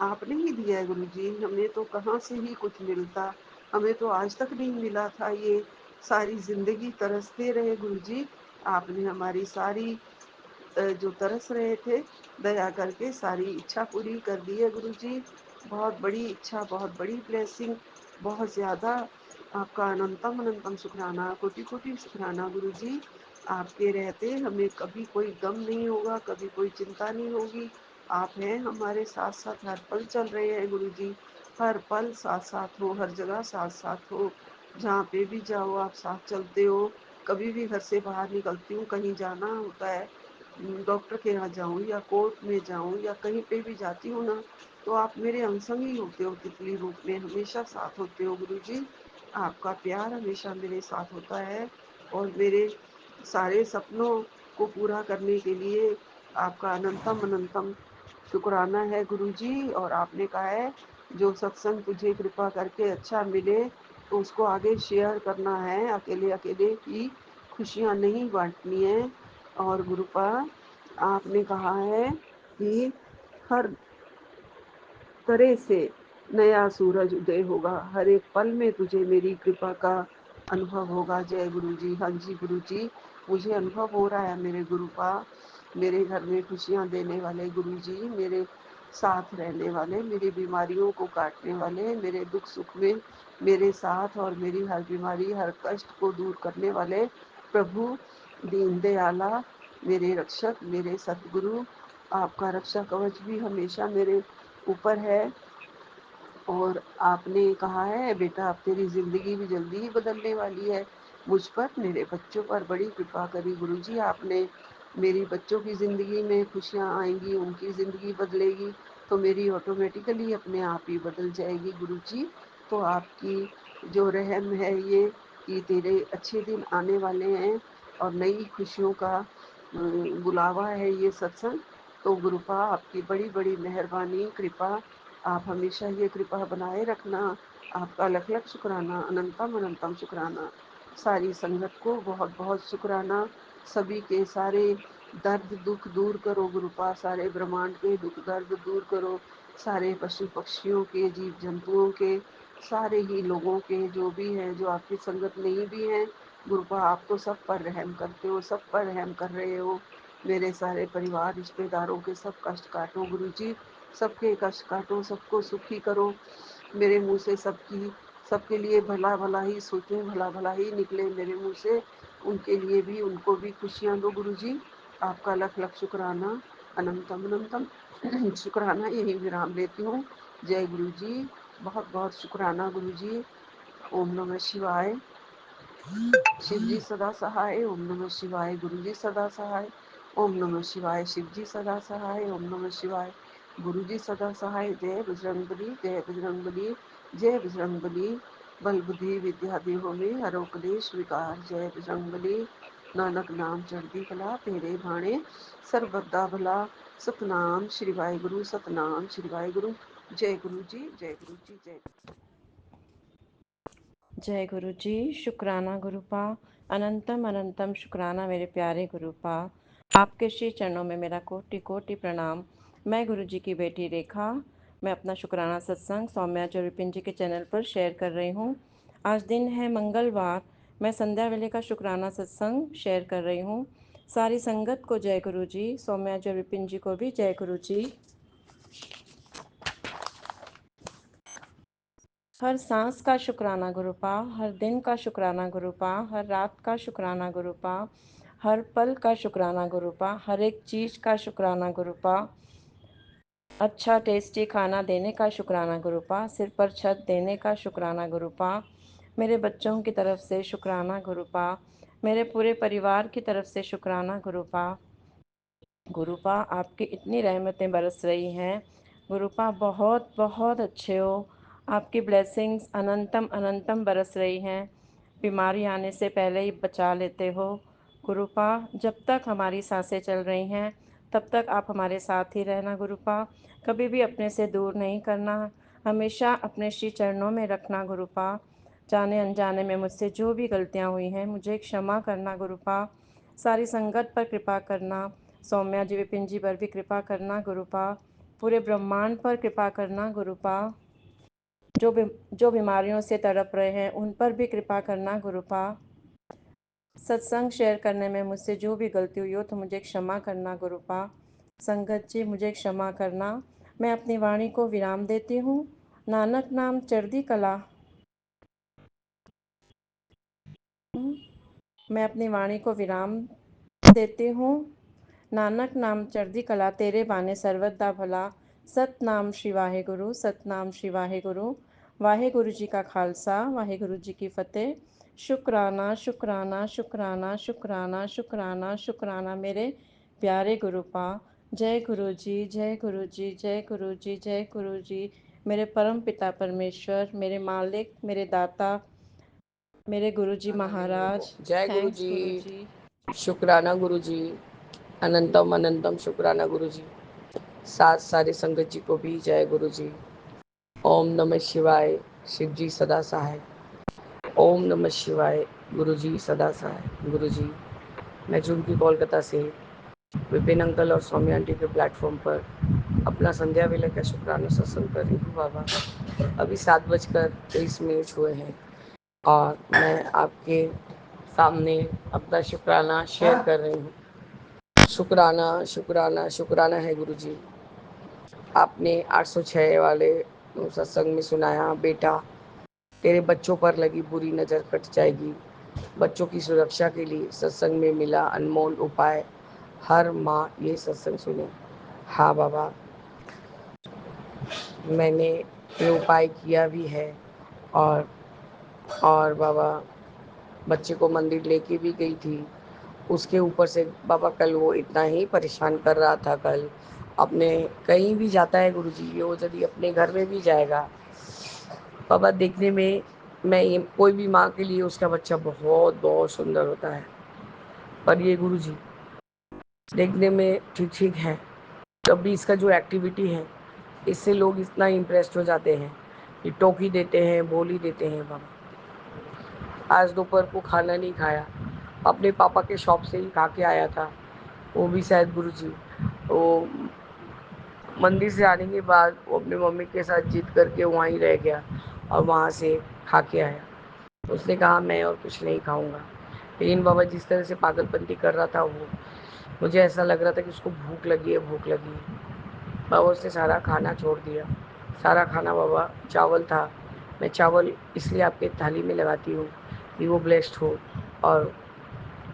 आपने ही दिया है गुरुजी, हमें तो कहाँ से ही कुछ मिलता, हमें तो आज तक नहीं मिला था। ये सारी जिंदगी तरसते रहे गुरुजी, आपने हमारी सारी जो तरस रहे थे दया करके सारी इच्छा पूरी कर दी है गुरुजी। बहुत बड़ी इच्छा, बहुत बड़ी ब्लेसिंग, बहुत ज़्यादा आपका अनंतम अनंतम शुक्राना, कोटि कोटि शुक्राना गुरुजी। आपके रहते हमें कभी कोई गम नहीं होगा, कभी कोई चिंता नहीं होगी। आप हैं हमारे साथ साथ, हर पल चल रहे हैं गुरुजी, हर पल साथ साथ हो, हर जगह साथ साथ हो, जहाँ पे भी जाओ आप साथ चलते हो। कभी भी घर से बाहर निकलती हूँ, कहीं जाना होता है, डॉक्टर के यहाँ जाऊँ या कोर्ट में जाऊँ या कहीं पे भी जाती हूँ ना, तो आप मेरे अंग ही होते हो, तितली रूप में हमेशा साथ होते हो गुरुजी। आपका प्यार हमेशा मेरे साथ होता है और मेरे सारे सपनों को पूरा करने के लिए आपका अनंतम अनंतम शुक्राना है गुरुजी। और आपने कहा है जो सत्संग तुझे कृपा करके अच्छा मिले तो उसको आगे शेयर करना है, अकेले अकेले की खुशियाँ नहीं बांटनी है। और गुरुपा आपने कहा है कि हर तरह से नया सूरज उदय होगा, हर एक पल में तुझे मेरी कृपा का अनुभव होगा। जय गुरु जी। हाँ जी गुरु जी, मुझे अनुभव हो रहा है मेरे गुरुपा, मेरे घर में खुशियाँ देने वाले गुरु जी, मेरे साथ रहने वाले, मेरी बीमारियों को काटने वाले, मेरे दुख सुख में मेरे साथ और मेरी हर बीमारी हर कष्ट को दूर करने वाले प्रभु दीन दयाला, मेरे रक्षक, मेरे सतगुरु, आपका रक्षा कवच भी हमेशा मेरे ऊपर है। और आपने कहा है बेटा अब तेरी ज़िंदगी भी जल्दी ही बदलने वाली है। मुझ पर, मेरे बच्चों पर बड़ी कृपा करी गुरुजी आपने। मेरी बच्चों की ज़िंदगी में खुशियाँ आएंगी, उनकी ज़िंदगी बदलेगी तो मेरी ऑटोमेटिकली अपने आप ही बदल जाएगी गुरुजी। तो आपकी जो रहम है ये कि तेरे अच्छे दिन आने वाले हैं और नई खुशियों का बुलावा है ये सत्संग। तो गुरुपा आपकी बड़ी बड़ी मेहरबानी, कृपा, आप हमेशा ये कृपा बनाए रखना। आपका लख लख शुक्राना, अनंतम अनंतम शुक्राना। सारी संगत को बहुत बहुत शुक्राना। सभी के सारे दर्द दुख दूर करो गुरुपा, सारे ब्रह्मांड के दुख दर्द दूर करो, सारे पशु पक्षियों के, जीव जंतुओं के, सारे ही लोगों के जो भी हैं, जो आपकी संगत नहीं भी हैं गुरुपा, आप तो सब पर रहम करते हो, सब पर रहम कर रहे हो। मेरे सारे परिवार रिश्तेदारों के सब कष्ट काटो गुरुजी, सबके कष्ट काटो, सबको सुखी करो। मेरे मुंह से सबके लिए भला भला ही सोचूं, भला भला ही निकले मेरे मुंह से, उनके लिए भी, उनको भी खुशियाँ दो गुरुजी। आपका लख लख शुक्राना, अनंतम अनंतम शुक्राना। यही विराम लेती हूँ। जय गुरु जी, बहुत बहुत शुक्राना गुरु जी। ओम नमः शिवाय। शिव जी सदा सहाय। ओम नमः शिवाय। गुरु जी सदा सहाय। ओम नमः शिवाय। शिव जी सदा सहाय। ओम नमः शिवाय। गुरु जी सदा सहाय। जय बजरंगबली, जय बजरंगबली, जय बजरंगबली। बल बुद्धि विद्या देहो में हरो कलेश विकार। जय बजरंगबली। नानक नाम चढ़ती कला, तेरे भाणे सर्वदा भला। सतनाम श्री वाहिगुरु, सतनाम श्री वाहिगुरु। जय गुरु जी, जय गुरु जी, जय गुरु। जय गुरु जी। शुक्राना गुरुपा। अनंतम अनंतम शुक्राना मेरे प्यारे गुरुपा। आपके श्री चरणों में मेरा कोटि कोटि प्रणाम। मैं गुरु जी की बेटी रेखा। मैं अपना शुक्राना सत्संग सौम्या विपिन जी के चैनल पर शेयर कर रही हूँ। आज दिन है मंगलवार। मैं संध्या वेले का शुक्राना सत्संग शेयर कर रही हूँ। सारी संगत को जय गुरु जी। सौम्या विपिन जी को भी जय गुरु जी। हर सांस का शुक्राना गुरुपा, हर दिन का शुक्राना गुरुपा, हर रात का शुक्राना गुरुपा, हर पल का शुक्राना गुरुपा, हर एक चीज़ का शुक्राना गुरुपा, अच्छा टेस्टी खाना देने का शुक्राना गुरुपा, सिर पर छत देने का शुक्राना गुरुपा, मेरे बच्चों की तरफ से शुक्राना गुरुपा, मेरे पूरे परिवार की तरफ से शुक्राना गुरुपा। गुरुपा आपकी इतनी रहमतें बरस रही हैं। गुरुपा बहुत बहुत अच्छे हो। आपकी ब्लेसिंग्स अनंतम अनंतम बरस रही हैं। बीमारी आने से पहले ही बचा लेते हो। गुरुपा जब तक हमारी सांसें चल रही हैं तब तक आप हमारे साथ ही रहना गुरुपा। कभी भी अपने से दूर नहीं करना। हमेशा अपने श्री चरणों में रखना गुरुपा। जाने अनजाने में मुझसे जो भी गलतियाँ हुई हैं मुझे क्षमा करना गुरुपा। सारी संगत पर कृपा करना। सौम्या जी विपिन जी पर भी कृपा करना गुरुपा। पूरे ब्रह्मांड पर कृपा करना गुरुपा। जो बीमारियों से तड़प रहे हैं उन पर भी कृपा करना गुरुपा। सत्संग शेयर करने में मुझसे जो भी गलती हुई हो तो मुझे क्षमा करना गुरुपा। संगत जी मुझे क्षमा करना। मैं अपनी वाणी को विराम देती हूँ। नानक नाम चढ़दी कला। मैं अपनी वाणी को विराम देती हूँ। नानक नाम चढ़दी कला, तेरे बाने सर्वदा भला। सतनाम श्री वाहेगुरु, सतनाम श्री वाहेगुरु। वाहेगुरु जी का खालसा, वाहेगुरु जी की फतेह। शुक्राना शुक्राना शुक्राना शुक्राना शुक्राना शुक्राना मेरे प्यारे गुरुपा। जय गुरु जी, जय गुरु जी, जय गुरु जी, जय गुरु जी। मेरे परम पिता परमेश्वर, मेरे मालिक, मेरे दाता, मेरे गुरु जी महाराज। जय गुरु थैंक्स जी। गुरु जी। शुक्राना गुरु जी। अनंतम अनंतम शुक्राना गुरु जी। साथ सारे संगत जी को भी जय गुरु जी। ओम नमः शिवाय। शिव जी सदा सहाय। ओम नमः शिवाय। गुरु जी सदा सहाय। गुरु जी, मैं झुमकी कोलकाता से विपिन अंकल और सौम्या आंटी के प्लेटफॉर्म पर अपना संध्या वेला का शुक्राना सत्संग कर रही हूँ बाबा। अभी 7:23 हुए हैं और मैं आपके सामने अपना शुक्राना शेयर कर रही हूँ। शुक्राना शुक्राना शुक्राना है गुरु जी। आपने 806 वाले सत्संग में सुनाया, बेटा तेरे बच्चों पर लगी बुरी नज़र कट जाएगी। बच्चों की सुरक्षा के लिए सत्संग में मिला अनमोल उपाय। हर माँ ये सत्संग सुने। हाँ बाबा, मैंने ये उपाय किया भी है। और बाबा, बच्चे को मंदिर लेके भी गई थी। उसके ऊपर से बाबा कल वो इतना ही परेशान कर रहा था। कल अपने कहीं भी जाता है गुरुजी, ये वो यदि अपने घर में भी जाएगा बाबा, देखने में मैं ये कोई भी माँ के लिए उसका बच्चा बहुत बहुत सुंदर होता है, पर ये गुरुजी देखने में ठीक ठीक है, तब भी इसका जो एक्टिविटी है इससे लोग इतना इम्प्रेस्ड हो जाते हैं कि टोकी देते हैं, बोली देते हैं। बाबा आज दोपहर को खाना नहीं खाया, अपने पापा के शॉप से ही खा के आया था। वो भी शायद गुरुजी वो मंदिर से आने के बाद वो अपनी मम्मी के साथ जिद करके वहीं रह गया और वहाँ से खा के आया। उसने कहा मैं और कुछ नहीं खाऊंगा, लेकिन बाबा जिस तरह से पागलपंती कर रहा था वो, मुझे ऐसा लग रहा था कि उसको भूख लगी है, भूख लगी है। बाबा उसने सारा खाना छोड़ दिया। सारा खाना बाबा चावल था। मैं चावल इसलिए आपके थाली में लगाती हूँ कि वो ब्लेस्ड हो, और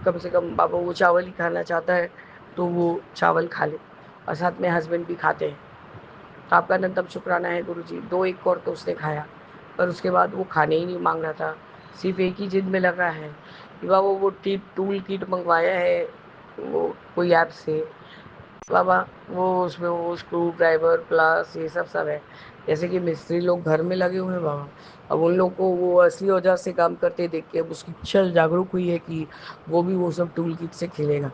कम से कम बाबा वो चावल ही खाना चाहता है तो वो चावल खा ले। और साथ में हस्बैंड भी खाते हैं। तो आपका अनंतम शुक्राना है गुरुजी। 2 एग और तो उसने खाया, पर उसके बाद वो खाने ही नहीं मांग रहा था। सिर्फ एक ही जिद में लगा है कि बाबा वो टूल किट मंगवाया है वो कोई ऐप से, बाबा वो उसमें वो स्क्रू ड्राइवर प्लस ये सब है। जैसे कि मिस्त्री लोग घर में लगे हुए हैं बाबा, अब उन लोग को वो असली औजार से काम करते देख के अब उसकी इच्छा जागरूक हुई है कि वो भी वो सब टूल किट से खेलेगा।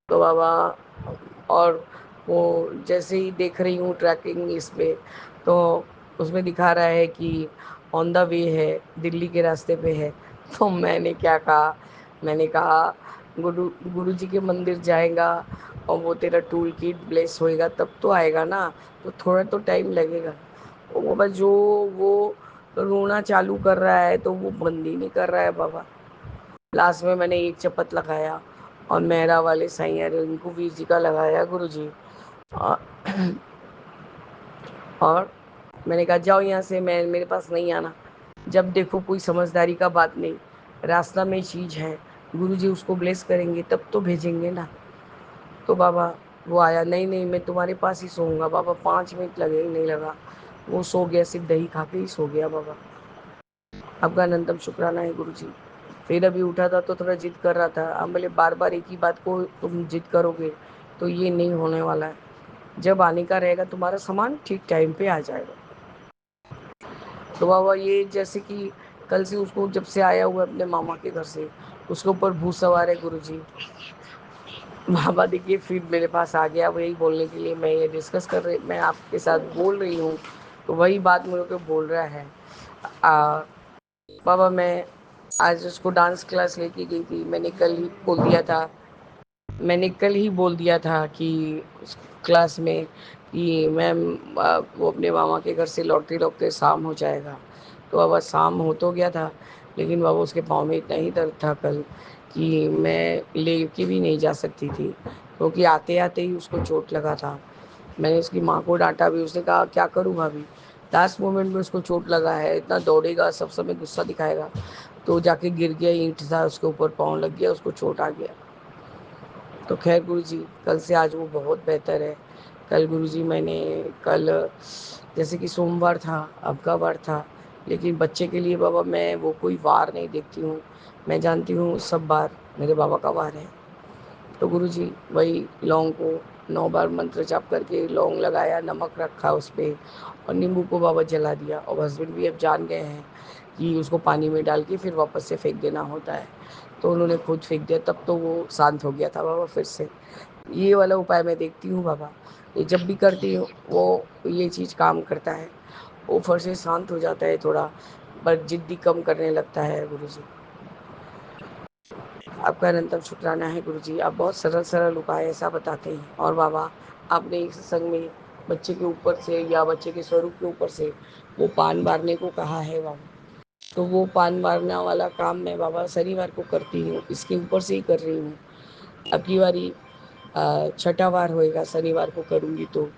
तो बाबा और वो जैसे ही देख रही हूँ ट्रैकिंग इसमें, तो उसमें दिखा रहा है कि ऑन द वे है, दिल्ली के रास्ते पे है। तो मैंने क्या कहा, मैंने कहा गुरु जी के मंदिर जाएगा और वो तेरा टूल किट ब्लेस होएगा तब तो आएगा ना, तो थोड़ा तो टाइम लगेगा। वो बाबा जो वो रोना चालू कर रहा है तो वो बंद ही नहीं कर रहा है बाबा। लास्ट में मैंने एक चपत लगाया और मेहरा वाले साईं रिंकू वीर जी का लगाया गुरु जी। और और मैंने कहा जाओ यहाँ से, मैं मेरे पास नहीं आना। जब देखो कोई समझदारी का बात नहीं, रास्ता में चीज़ है, गुरु जी उसको ब्लेस करेंगे तब तो भेजेंगे ना। तो बाबा वो आया, नहीं नहीं मैं तुम्हारे पास ही सोऊंगा बाबा, 5 मिनट लगे नहीं लगा, वो सो गया, सिर्फ दही खा के ही सो गया बाबा। आपका अनंतम शुक्राना है गुरु जी। फिर अभी उठा था तो थोड़ा जिद कर रहा था, हम बोले बार बार एक ही बात को तुम जिद करोगे तो ये नहीं होने वाला है, जब आने का रहेगा तुम्हारा सामान ठीक टाइम पे आ जाएगा। तो बाबा ये जैसे कि कल से उसको जब से आया हुआ अपने मामा के घर से, उसके ऊपर भूत सवार है गुरु जी। बाबा देखिए फिर मेरे पास आ गया वही बोलने के लिए, मैं ये डिस्कस कर रही, मैं आपके साथ बोल रही हूँ तो वही बात मेरे को बोल रहा है। बाबा मैं आज उसको डांस क्लास लेके गई थी, मैंने कल ही बोल दिया था कि उस क्लास में कि मैम वो अपने मामा के घर से लौटते लौटते शाम हो जाएगा। तो बाबा शाम हो तो गया था, लेकिन बाबा उसके पाँव में इतना ही दर्द था कल कि मैं ले के भी नहीं जा सकती थी, क्योंकि आते आते ही उसको चोट लगा था। मैंने उसकी माँ को डांटा भी, उसने कहा क्या करूँ भाभी, लास्ट मोमेंट में उसको चोट लगा है, इतना दौड़ेगा सब समय गुस्सा दिखाएगा, तो जाके गिर गया, ईंट था उसके ऊपर, पाँव लग गया, उसको चोट आ गया। तो खैर गुरुजी कल से आज वो बहुत बेहतर है। कल गुरुजी मैंने कल जैसे कि सोमवार था, अब का वार था, लेकिन बच्चे के लिए बाबा मैं वो कोई वार नहीं देखती हूँ, मैं जानती हूँ सब बार मेरे बाबा का वार है। तो गुरुजी वही लौंग को 9 बार मंत्र जाप करके लौंग लगाया, नमक रखा उस पर और नींबू को बाबा जला दिया। और हस्बैंड भी अब जान गए हैं कि उसको पानी में डाल के फिर वापस से फेंक देना होता है, तो उन्होंने खुद फेंक दिया, तब तो वो शांत हो गया था बाबा फिर से। ये वाला उपाय मैं देखती हूँ बाबा, ये जब भी करती हूँ वो ये चीज़ काम करता है, वो फिर से शांत हो जाता है थोड़ा, पर जिद्दी कम करने लगता है गुरुजी। आपका अनंतम शुक्राना है गुरुजी, आप बहुत सरल सरल उपाय ऐसा बताते हैं। और बाबा आपने एक सत्संग में बच्चे के ऊपर से या बच्चे के स्वरूप के ऊपर से वो पान मारने को कहा है बाबा, तो वो पान मारना वाला काम मैं बाबा शनिवार को करती हूँ, इसके ऊपर से ही कर रही हूँ। अब की बारी 6ठा वार होएगा, शनिवार को करूँगी तो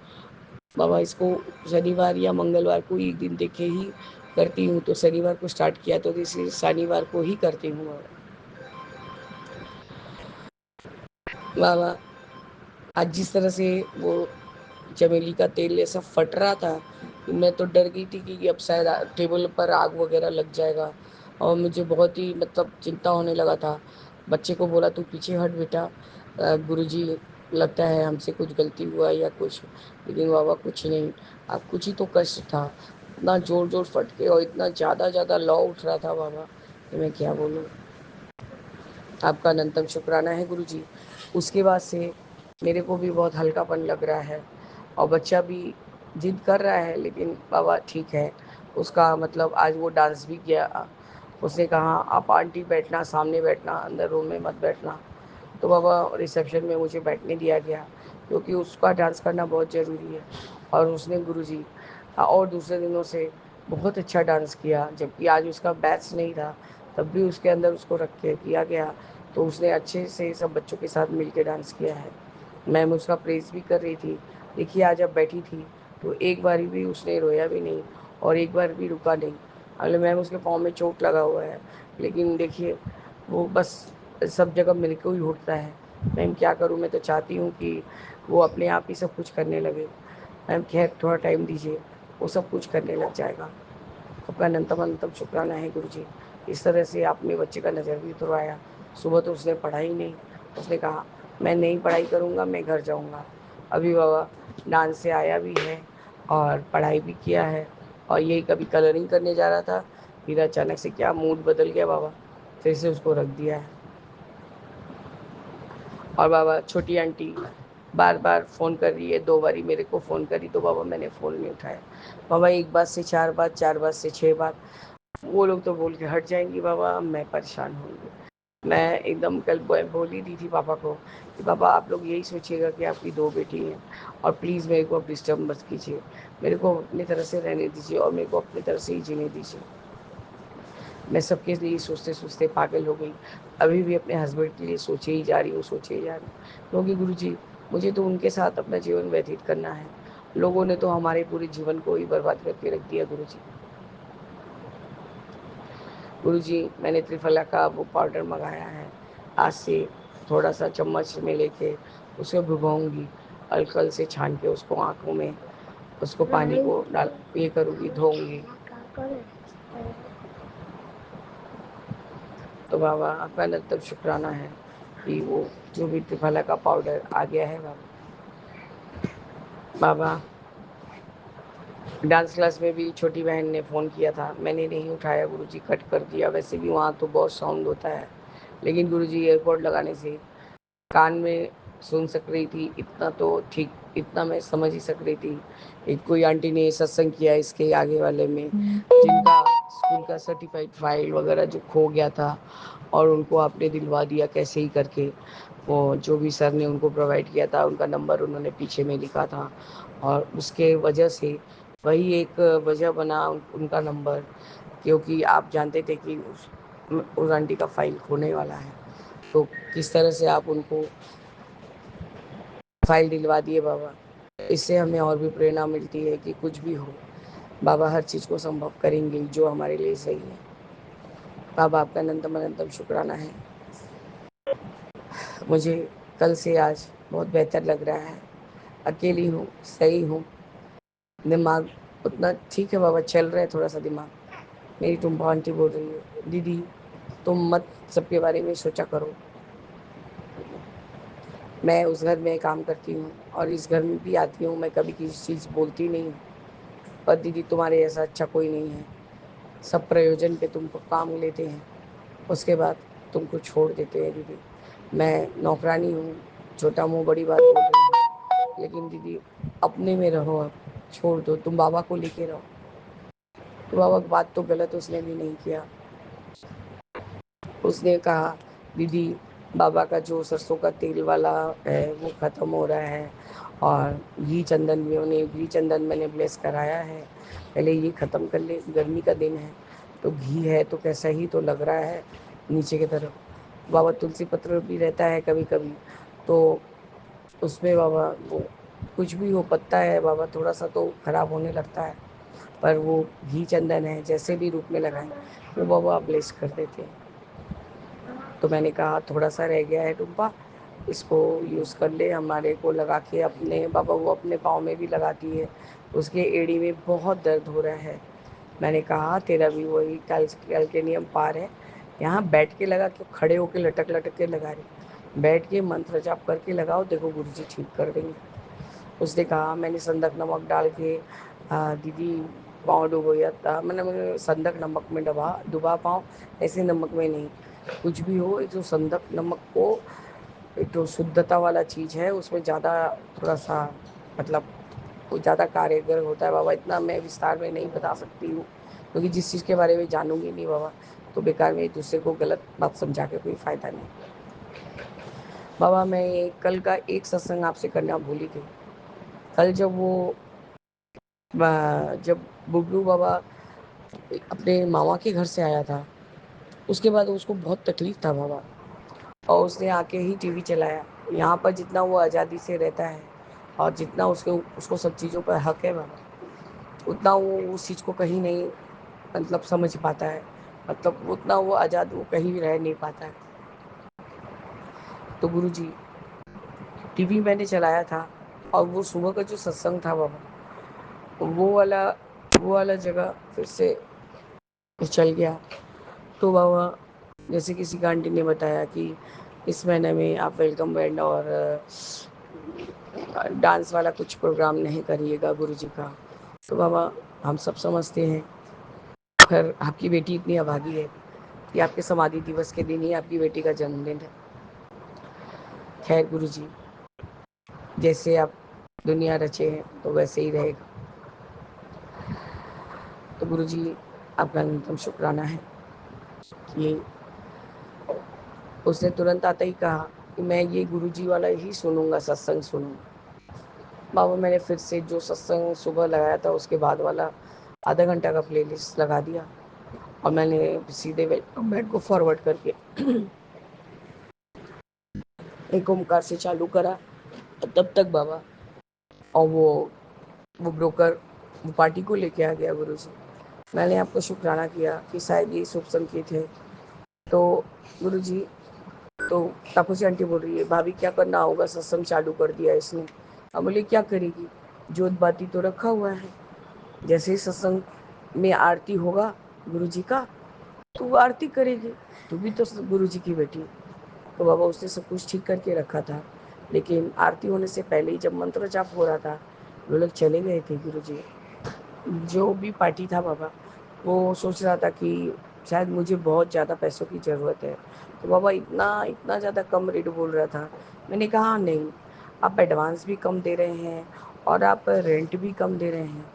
बाबा इसको शनिवार या मंगलवार को एक दिन देखे ही करती हूँ, तो शनिवार को स्टार्ट किया तो इसी शनिवार को ही करती हूँ बाबा। आज जिस तरह से वो चमेली का तेल ऐसा फट रहा था, मैं तो डर गई थी कि अब शायद टेबल पर आग वगैरह लग जाएगा, और मुझे बहुत ही मतलब चिंता होने लगा था। बच्चे को बोला तू पीछे हट बेटा, गुरुजी लगता है हमसे कुछ गलती हुआ या कुछ, लेकिन बाबा कुछ नहीं, अब कुछ ही तो कष्ट था, इतना जोर जोर फट के और इतना ज़्यादा ज़्यादा लौ उठ रहा था बाबा कि मैं क्या बोलूँ। आपका अनंतम शुक्राना है गुरुजी। उसके बाद से मेरे को भी बहुत हल्कापन लग रहा है, और बच्चा भी जिद कर रहा है, लेकिन बाबा ठीक है, उसका मतलब आज वो डांस भी किया। उसने कहा आप आंटी बैठना, सामने बैठना, अंदर रूम में मत बैठना। तो बाबा रिसेप्शन में मुझे बैठने दिया गया, क्योंकि उसका डांस करना बहुत ज़रूरी है। और उसने गुरुजी और दूसरे दिनों से बहुत अच्छा डांस किया, जबकि आज उसका बैच नहीं था, तब भी उसके अंदर उसको रख के किया गया, तो उसने अच्छे से सब बच्चों के साथ मिल के डांस किया है। मैम उसका प्रेज़ भी कर रही थी। देखिए आज जब बैठी थी तो एक बार भी उसने रोया भी नहीं और एक बार भी रुका नहीं। अगले मैम उसके पाँव में चोट लगा हुआ है, लेकिन देखिए वो बस सब जगह मिल के ही उठता है, मैम क्या करूँ, मैं तो चाहती हूँ कि वो अपने आप ही सब कुछ करने लगे। मैम खैर थोड़ा टाइम दीजिए, वो सब कुछ करने लग जाएगा। आपका अनंतम अनंतम शुक्राना है गुरु जी। इस तरह से आपने बच्चे का नज़र भी उतरवाया। सुबह तो उसने पढ़ाई नहीं, उसने कहा मैं नहीं पढ़ाई करूँगा, मैं घर जाऊँगा। अभी बाबा डांस से आया भी है और पढ़ाई भी किया है, और यही कभी कलरिंग करने जा रहा था, फिर अचानक से क्या मूड बदल गया बाबा, फिर से उसको रख दिया है। और बाबा छोटी आंटी बार बार फ़ोन कर रही है, 2 बारी मेरे को फ़ोन करी तो बाबा मैंने फ़ोन नहीं उठाया। बाबा 1 बात से 4 बात, 4 बात से 6 बात, वो लोग तो बोल के हट जाएंगी बाबा, मैं परेशान होंगी। मैं एकदम कल बोल ही दी थी पापा को कि पापा आप लोग यही सोचिएगा कि आपकी 2 बेटी हैं, और प्लीज़ मेरे को अब डिस्टर्ब मत कीजिए, मेरे को अपनी तरह से रहने दीजिए और मेरे को अपनी तरह से ही जीने दीजिए। मैं सबके लिए सोचते सोचते पागल हो गई। अभी भी अपने हस्बैंड के लिए सोचे ही जा रही हूँ, सोचे ही जा रही हूँ, क्योंकि गुरुजी मुझे तो उनके साथ अपना जीवन व्यतीत करना है। लोगों ने तो हमारे पूरे जीवन को ही बर्बाद करके रख दिया गुरुजी। गुरुजी मैंने त्रिफला का वो पाउडर मंगाया है, आज से थोड़ा सा चम्मच में लेके उसे भिगोऊंगी, अलकल से छान के उसको आँखों में उसको पानी को डाल ये करूँगी, धोऊंगी। तो बाबा आपका निरंतर शुक्राना है कि वो जो भी त्रिफला का पाउडर आ गया है बाबा। बाबा डांस क्लास में भी छोटी बहन ने फ़ोन किया था, मैंने नहीं उठाया गुरुजी, कट कर दिया। वैसे भी वहाँ तो बहुत साउंड होता है, लेकिन गुरुजी एयरपोर्ट लगाने से कान में सुन सक रही थी, इतना तो ठीक, इतना मैं समझ ही सक रही थी। एक कोई आंटी ने सत्संग किया इसके आगे वाले में, जिनका स्कूल का सर्टिफाइड फाइल वगैरह जो खो गया था, और उनको आपने दिलवा दिया कैसे ही करके। वो जो भी सर ने उनको प्रोवाइड किया था, उनका नंबर उन्होंने पीछे में लिखा था, और उसके वजह से वही एक वजह बना उनका नंबर, क्योंकि आप जानते थे कि उस आंटी का फाइल खोने वाला है, तो किस तरह से आप उनको फाइल दिलवा दिए बाबा। इससे हमें और भी प्रेरणा मिलती है कि कुछ भी हो बाबा हर चीज़ को संभव करेंगे जो हमारे लिए सही है। बाबा आपका अनंतम अनंतम शुक्राना है। मुझे कल से आज बहुत बेहतर लग रहा है। अकेली हूँ, सही हूँ, दिमाग उतना ठीक है बाबा, चल रहा है थोड़ा सा दिमाग। मेरी टुम्पा आंटी बोल रही है दीदी तुम मत सबके बारे में सोचा करो। मैं उस घर में काम करती हूँ और इस घर में भी आती हूँ, मैं कभी किसी चीज़ बोलती नहीं हूँ, पर दीदी तुम्हारे ऐसा अच्छा कोई नहीं है। सब प्रयोजन पे तुमको काम लेते हैं, उसके बाद तुमको छोड़ देते हैं दीदी। मैं नौकरानी हूँ, छोटा मुँह बड़ी बात बोल रही हूँ, लेकिन दीदी अपने में रहो, अब छोड़ दो, तुम बाबा को लेके रहो। तो बाबा बात तो गलत उसने भी नहीं किया। उसने कहा दीदी बाबा का जो सरसों का तेल वाला है वो ख़त्म हो रहा है, और घी चंदन भी उन्हें घी चंदन मैंने ब्लेस कराया है, पहले ये ख़त्म कर ले, गर्मी का दिन है तो घी है तो कैसा ही तो लग रहा है नीचे की तरफ। बाबा तुलसी पत्र भी रहता है कभी कभी, तो उसमें बाबा वो कुछ भी हो पत्ता है बाबा थोड़ा सा तो ख़राब होने लगता है, पर वो घी चंदन है जैसे भी रूप में लगाएं वो बाबा ब्लेस कर देते हैं। तो मैंने कहा थोड़ा सा रह गया है टुम्पा, इसको यूज़ कर ले, हमारे को लगा के अपने बाबा वो अपने पाँव में भी लगाती है, उसके एड़ी में बहुत दर्द हो रहा है। मैंने कहा तेरा भी वही कैल्केनियम पार है, यहाँ बैठ के लगा, क्यों खड़े होके लटक लटक के लगा रही, बैठ के मंत्र जाप करके लगाओ, देखो गुरुजी ठीक कर देंगे। उसने कहा मैंने संदक नमक डाल के दीदी पाँव डुबोया था, मैंने संदक नमक में डुबा पाँव, ऐसे नमक में नहीं, कुछ भी हो एक जो संदक नमक को एक तो शुद्धता वाला चीज़ है, उसमें ज़्यादा थोड़ा सा मतलब वो ज़्यादा कारगर होता है बाबा। इतना मैं विस्तार में नहीं बता सकती हूँ, क्योंकि जिस चीज़ के बारे में जानूंगी नहीं बाबा तो बेकार में दूसरे को गलत बात समझा के कोई फ़ायदा नहीं। बाबा मैं कल का एक सत्संग आपसे करना भूली थी। कल जब बुबलू बाबा अपने मामा के घर से आया था, उसके बाद उसको बहुत तकलीफ था बाबा, और उसने आके ही टीवी चलाया। यहाँ पर जितना वो आज़ादी से रहता है और जितना उसको सब चीज़ों पर हक है बाबा, उतना वो उस चीज़ को कहीं नहीं मतलब समझ पाता है, मतलब उतना वो आज़ाद वो कहीं भी रह नहीं पाता है। तो गुरुजी टीवी मैंने चलाया था और वो सुबह का जो सत्संग था बाबा, वो वाला जगह फिर से चल गया। तो बाबा जैसे किसी का आंटी ने बताया कि इस महीने में आप वेलकम बैंड और डांस वाला कुछ प्रोग्राम नहीं करिएगा गुरुजी का। तो बाबा हम सब समझते हैं, खैर आपकी बेटी इतनी अभागी है कि आपके समाधि दिवस के दिन ही आपकी बेटी का जन्मदिन है। खैर गुरुजी, जैसे आप दुनिया रचे हैं तो वैसे ही रहेगा। तो गुरुजी आपका अनंतम शुक्राना है कि उसने तुरंत आते ही कहा कि मैं ये गुरुजी वाला ही सुनूंगा, सत्संग सुनूंगा। बाबा मैंने फिर से जो सत्संग सुबह लगाया था उसके बाद वाला आधा घंटा का प्लेलिस्ट लगा दिया और मैंने सीधे वेलकम बैट को फॉरवर्ड करके एक ओमकार से चालू करा। तब तक बाबा और वो ब्रोकर वो पार्टी को लेके आ गया गुरु जी। मैंने आपको शुक्राना किया कि शायद ये शुभ संकेत है। तो गुरु जी, तो तापसी आंटी बोल रही है भाभी क्या करना होगा, सत्संग चालू कर दिया इसने। अब बोले क्या करेगी, जोत बाती तो रखा हुआ है, जैसे ही सत्संग में आरती होगा गुरु जी का तो वो आरती करेगी, तू भी तो गुरु जी की बेटी। तो बाबा उसने सब कुछ ठीक करके रखा था, लेकिन आरती होने से पहले ही जब मंत्र जाप हो रहा था वो लोग चले गए थे गुरु जी। जो भी पार्टी था बाबा वो सोच रहा था कि शायद मुझे बहुत ज़्यादा पैसों की ज़रूरत है। तो बाबा इतना इतना ज़्यादा कम रेट बोल रहा था। मैंने कहा नहीं, आप एडवांस भी कम दे रहे हैं और आप रेंट भी कम दे रहे हैं,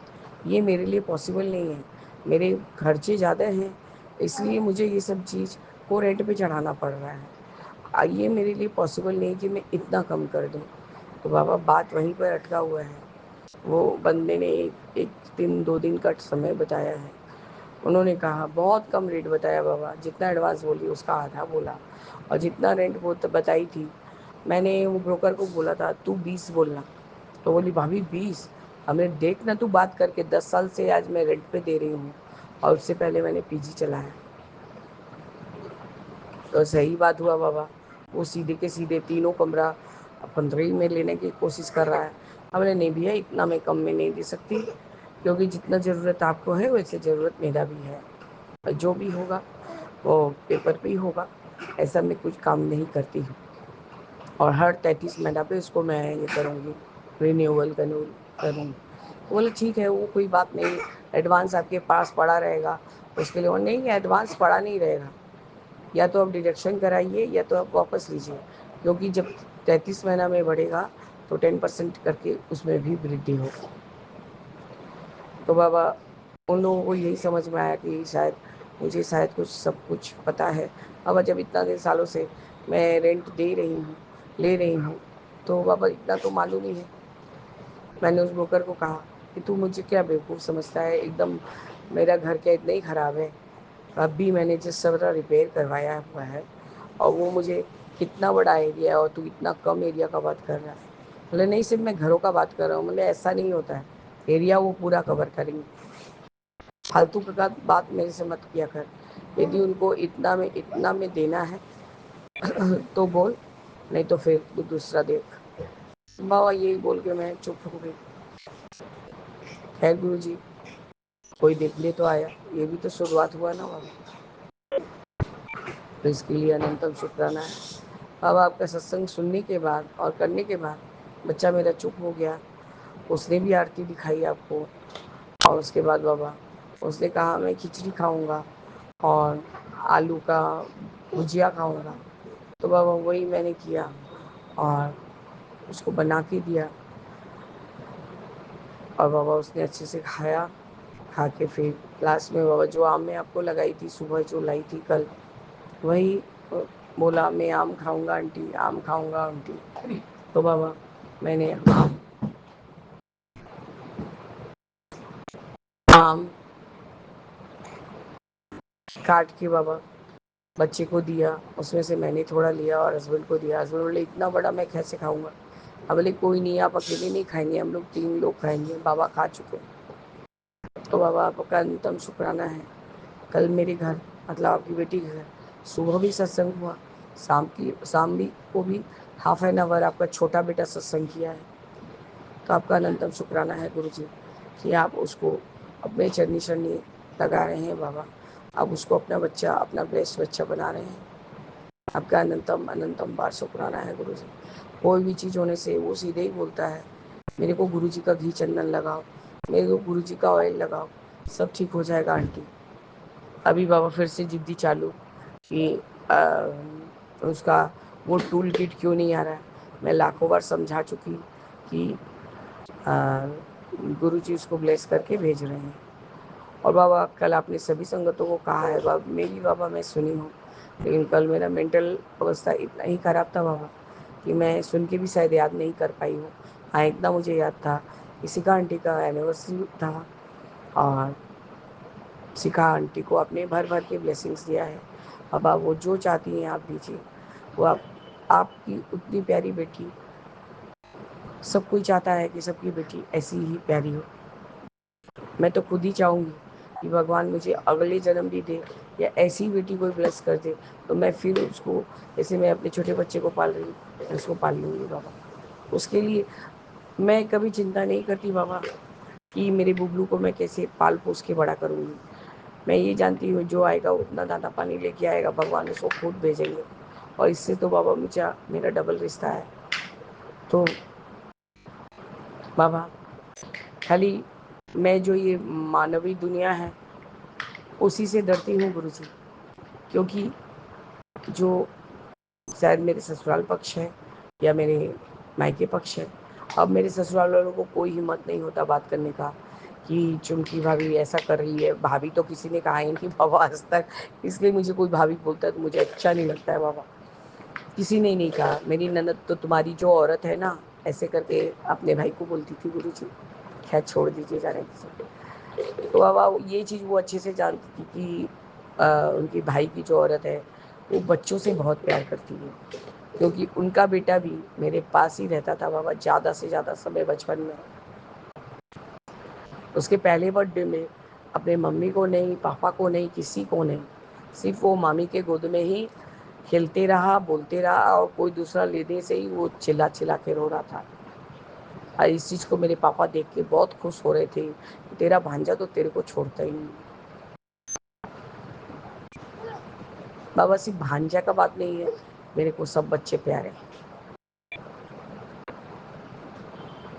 ये मेरे लिए पॉसिबल नहीं है, मेरे खर्चे ज़्यादा हैं, इसलिए मुझे ये सब चीज़ को रेंट पे चढ़ाना पड़ रहा है। ये मेरे लिए पॉसिबल नहीं कि मैं इतना कम कर दूँ। तो बाबा बात वहीं पर अटका हुआ है। वो बंदे ने एक दिन 2 दिन का समय बताया है। उन्होंने कहा बहुत कम रेट बताया बाबा, जितना एडवांस बोली उसका आधा बोला और जितना रेंट वो तो बताई थी। मैंने वो ब्रोकर को बोला था तू 20 बोलना, तो बोली भाभी 20? हमने देख ना, तू बात करके 10 साल से आज मैं रेंट पे दे रही हूँ और उससे पहले मैंने पीजी चलाया। तो सही बात हुआ बाबा, वो सीधे के सीधे तीनों कमरा 15 में लेने की कोशिश कर रहा है। हमने नहीं भैया इतना मैं कम में नहीं दे सकती, क्योंकि जितना ज़रूरत आपको है वैसे ज़रूरत मेरा भी है, और जो भी होगा वो पेपर पे ही होगा, ऐसा मैं कुछ काम नहीं करती हूँ। और हर 33 महीना पे उसको मैं ये करूँगी, रिन्यूअल करूँगी। तो बोले ठीक है, वो कोई बात नहीं, एडवांस आपके पास पड़ा रहेगा उसके लिए। और नहीं, एडवांस पड़ा नहीं रहेगा, या तो आप डिडक्शन कराइए या तो आप वापस लीजिए, क्योंकि जब 33 महीना में बढ़ेगा तो 10% करके उसमें भी वृद्धि होगी। तो बाबा उन लोगों को यही समझ में आया कि शायद मुझे शायद कुछ सब कुछ पता है। बाबा जब इतना दिन सालों से मैं रेंट दे रही हूँ, ले रही हूँ, तो बाबा इतना तो मालूम ही है। मैंने उस ब्रोकर को कहा कि तू मुझे क्या बेवकूफ़ समझता है, एकदम मेरा घर क्या इतना ही ख़राब है, अब भी मैंने जिस सारा रिपेयर करवाया हुआ है और वो मुझे कितना बड़ा एरिया है और तू इतना कम एरिया का बात कर रहा है। बोले नहीं, सिर्फ मैं घरों का बात कर रहा हूँ। बोले ऐसा नहीं होता है, एरिया वो पूरा कवर करेंगे, फालतू का बात मेरे से मत किया कर। यदि उनको इतना में देना है तो बोल, नहीं तो फिर तू दूसरा देख। बाबा यही बोल के मैं चुप हो गई। खैर गुरु जी, कोई देखने तो आया, ये भी तो शुरुआत हुआ ना बाबा, तो इसके लिए अनंतम शुक्राना है। बाबा आपका सत्संग सुनने के बाद और करने के बाद बच्चा मेरा चुप हो गया, उसने भी आरती दिखाई आपको, और उसके बाद बाबा उसने कहा मैं खिचड़ी खाऊंगा और आलू का भुजिया खाऊंगा। तो बाबा वही मैंने किया और उसको बना के दिया, और बाबा उसने अच्छे से खाया। खा के फिर लास्ट में बाबा जो आम मैं आपको लगाई थी सुबह, जो लाई थी कल, वही बोला मैं आम खाऊंगा आंटी, आम खाऊंगा आंटी। तो बाबा मैंने आम काट के बाबा बच्चे को दिया, उसमें से मैंने थोड़ा लिया और हस्बैंड को दिया। हस्बैंड बोले इतना बड़ा मैं कैसे खाऊंगा। अब बोले कोई नहीं, आप अकेले नहीं खाएंगे, हम लोग 3 लोग खाएंगे, बाबा खा चुके। तो बाबा आपका अंतम शुक्राना है। कल मेरे घर मतलब आपकी बेटी के घर सुबह भी सत्संग हुआ, शाम को भी हाफ एन आवर आपका छोटा बेटा सत्संग किया है, तो आपका अनंतम शुक्राना है गुरु जी कि आप उसको अपने चरनी शरनी लगा रहे हैं बाबा। आप उसको अपना बच्चा, अपना बेस्ट बच्चा बना रहे हैं। आपका अनंतम अनंतम बार शुक्राना है गुरु जी। कोई भी चीज़ होने से वो सीधे ही बोलता है, मेरे को गुरु जी का घी चंदन लगाओ, मेरे को गुरु जी का ऑयल लगाओ, सब ठीक हो जाएगा आंटी। अभी बाबा फिर से जिद्दी चालू कि उसका वो टूल किट क्यों नहीं आ रहा है। मैं लाखों बार समझा चुकी कि गुरु जी उसको ब्लेस करके भेज रहे हैं। और बाबा कल आपने सभी संगतों को कहा है बाबा, मेरी बाबा मैं सुनी हूँ, लेकिन कल मेरा मेंटल अवस्था इतना ही ख़राब था बाबा कि मैं सुन के भी शायद याद नहीं कर पाई हूँ। हाँ, इतना मुझे याद था कि शिखा आंटी का एनिवर्सरी था और शिखा आंटी को आपने भर भर के ब्लेसिंग्स दिया है। अब आप वो जो चाहती हैं आप दीजिए। वो आपकी उतनी प्यारी बेटी, सब कोई चाहता है कि सबकी बेटी ऐसी ही प्यारी हो। मैं तो खुद ही चाहूँगी कि भगवान मुझे अगले जन्म भी दे या ऐसी बेटी कोई ब्लेस कर दे, तो मैं फिर उसको, जैसे मैं अपने छोटे बच्चे को पाल रही हूँ, मैं उसको पाल लूँगी बाबा। उसके लिए मैं कभी चिंता नहीं करती बाबा कि मेरे बुबलू को मैं कैसे पाल पोस के बड़ा करूँगी। मैं ये जानती हूँ जो आएगा उतना दाना पानी लेके आएगा, भगवान उसको खुद भेजेंगे। और इससे तो बाबा मुझे मेरा डबल रिश्ता है। तो बाबा खाली मैं जो ये मानवीय दुनिया है उसी से डरती हूँ गुरु जी, क्योंकि जो शायद मेरे ससुराल पक्ष है या मेरे मायके पक्ष है, अब मेरे ससुराल वालों को कोई हिम्मत नहीं होता बात करने का कि चुमकी भाभी ऐसा कर रही है। भाभी तो किसी ने कहा ही नहीं बाबा आज तक, इसलिए मुझे कोई भाभी बोलता है तो मुझे अच्छा नहीं लगता है बाबा। किसी ने नहीं कहा। मेरी ननद तो तुम्हारी जो औरत है ना, ऐसे करके अपने भाई को बोलती थी गुरु जी। खैर छोड़ दीजिए, जाने दीजिए। तो बाबा ये चीज़ वो अच्छे से जानती थी कि उनकी भाई की जो औरत है वो बच्चों से बहुत प्यार करती है, क्योंकि उनका बेटा भी मेरे पास ही रहता था बाबा ज़्यादा से ज़्यादा समय बचपन में। उसके पहले बर्थडे में अपने मम्मी को नहीं, पापा को नहीं, किसी को नहीं, सिर्फ वो मामी के गोद में ही खेलते रहा, बोलते रहा, और कोई दूसरा लेने से ही वो चिल्ला चिल्ला के रो रहा था। और इस चीज़ को मेरे पापा देख के बहुत खुश हो रहे थे, तेरा भांजा तो तेरे को छोड़ता ही नहीं। बाबा सिर्फ भांजा का बात नहीं है, मेरे को सब बच्चे प्यारे हैं।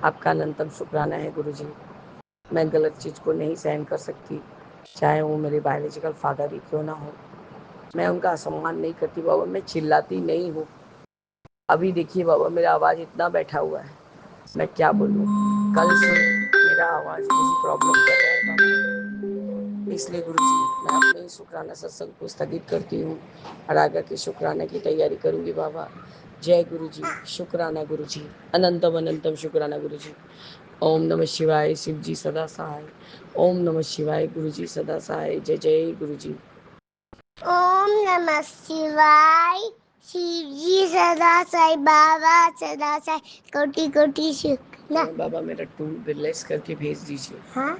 आपका अनंतम शुक्राना है गुरु जी। मैं गलत चीज़ को नहीं सहन कर सकती, चाहे वो मेरे बायोलॉजिकल फादर ही क्यों ना हो। मैं उनका असम्मान नहीं करती बाबा, मैं चिल्लाती नहीं हूँ। अभी देखिए बाबा मेरा आवाज़ इतना बैठा हुआ है, मैं क्या बोलूँ। कल से मेरा आवाज़ मुझे प्रॉब्लम कर रहा है बाबा। इसलिए गुरु जी मैं अपने शुक्राना सत्संग को स्थगित करती हूँ और आगे के शुक्राना की तैयारी करूँगी बाबा। जय गुरु जी, शुक्राना गुरु जी, अनंतम अनंतम शुक्राना गुरु जी। ओम नमः शिवाय, शिव जी सदा सहाय। ओम नमः शिवाय, गुरु जी सदा सहाय। जय जय गुरु जी। ओम नमः शिवाय, शिव जी सदा साई, बाबा सदा साई, कोटि कोटि शुक्ला। बाबा मेरा टूल ब्लेस करके भेज दीजिए। हाँ,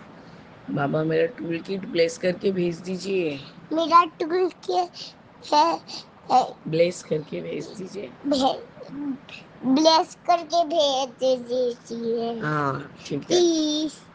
बाबा मेरा टूल किट ब्लेस करके भेज दीजिए। मेरा टूल के है ब्लेस करके भेज दीजिए। ब्लेस करके भेज दीजिए। हाँ ठीक है। प्लीज।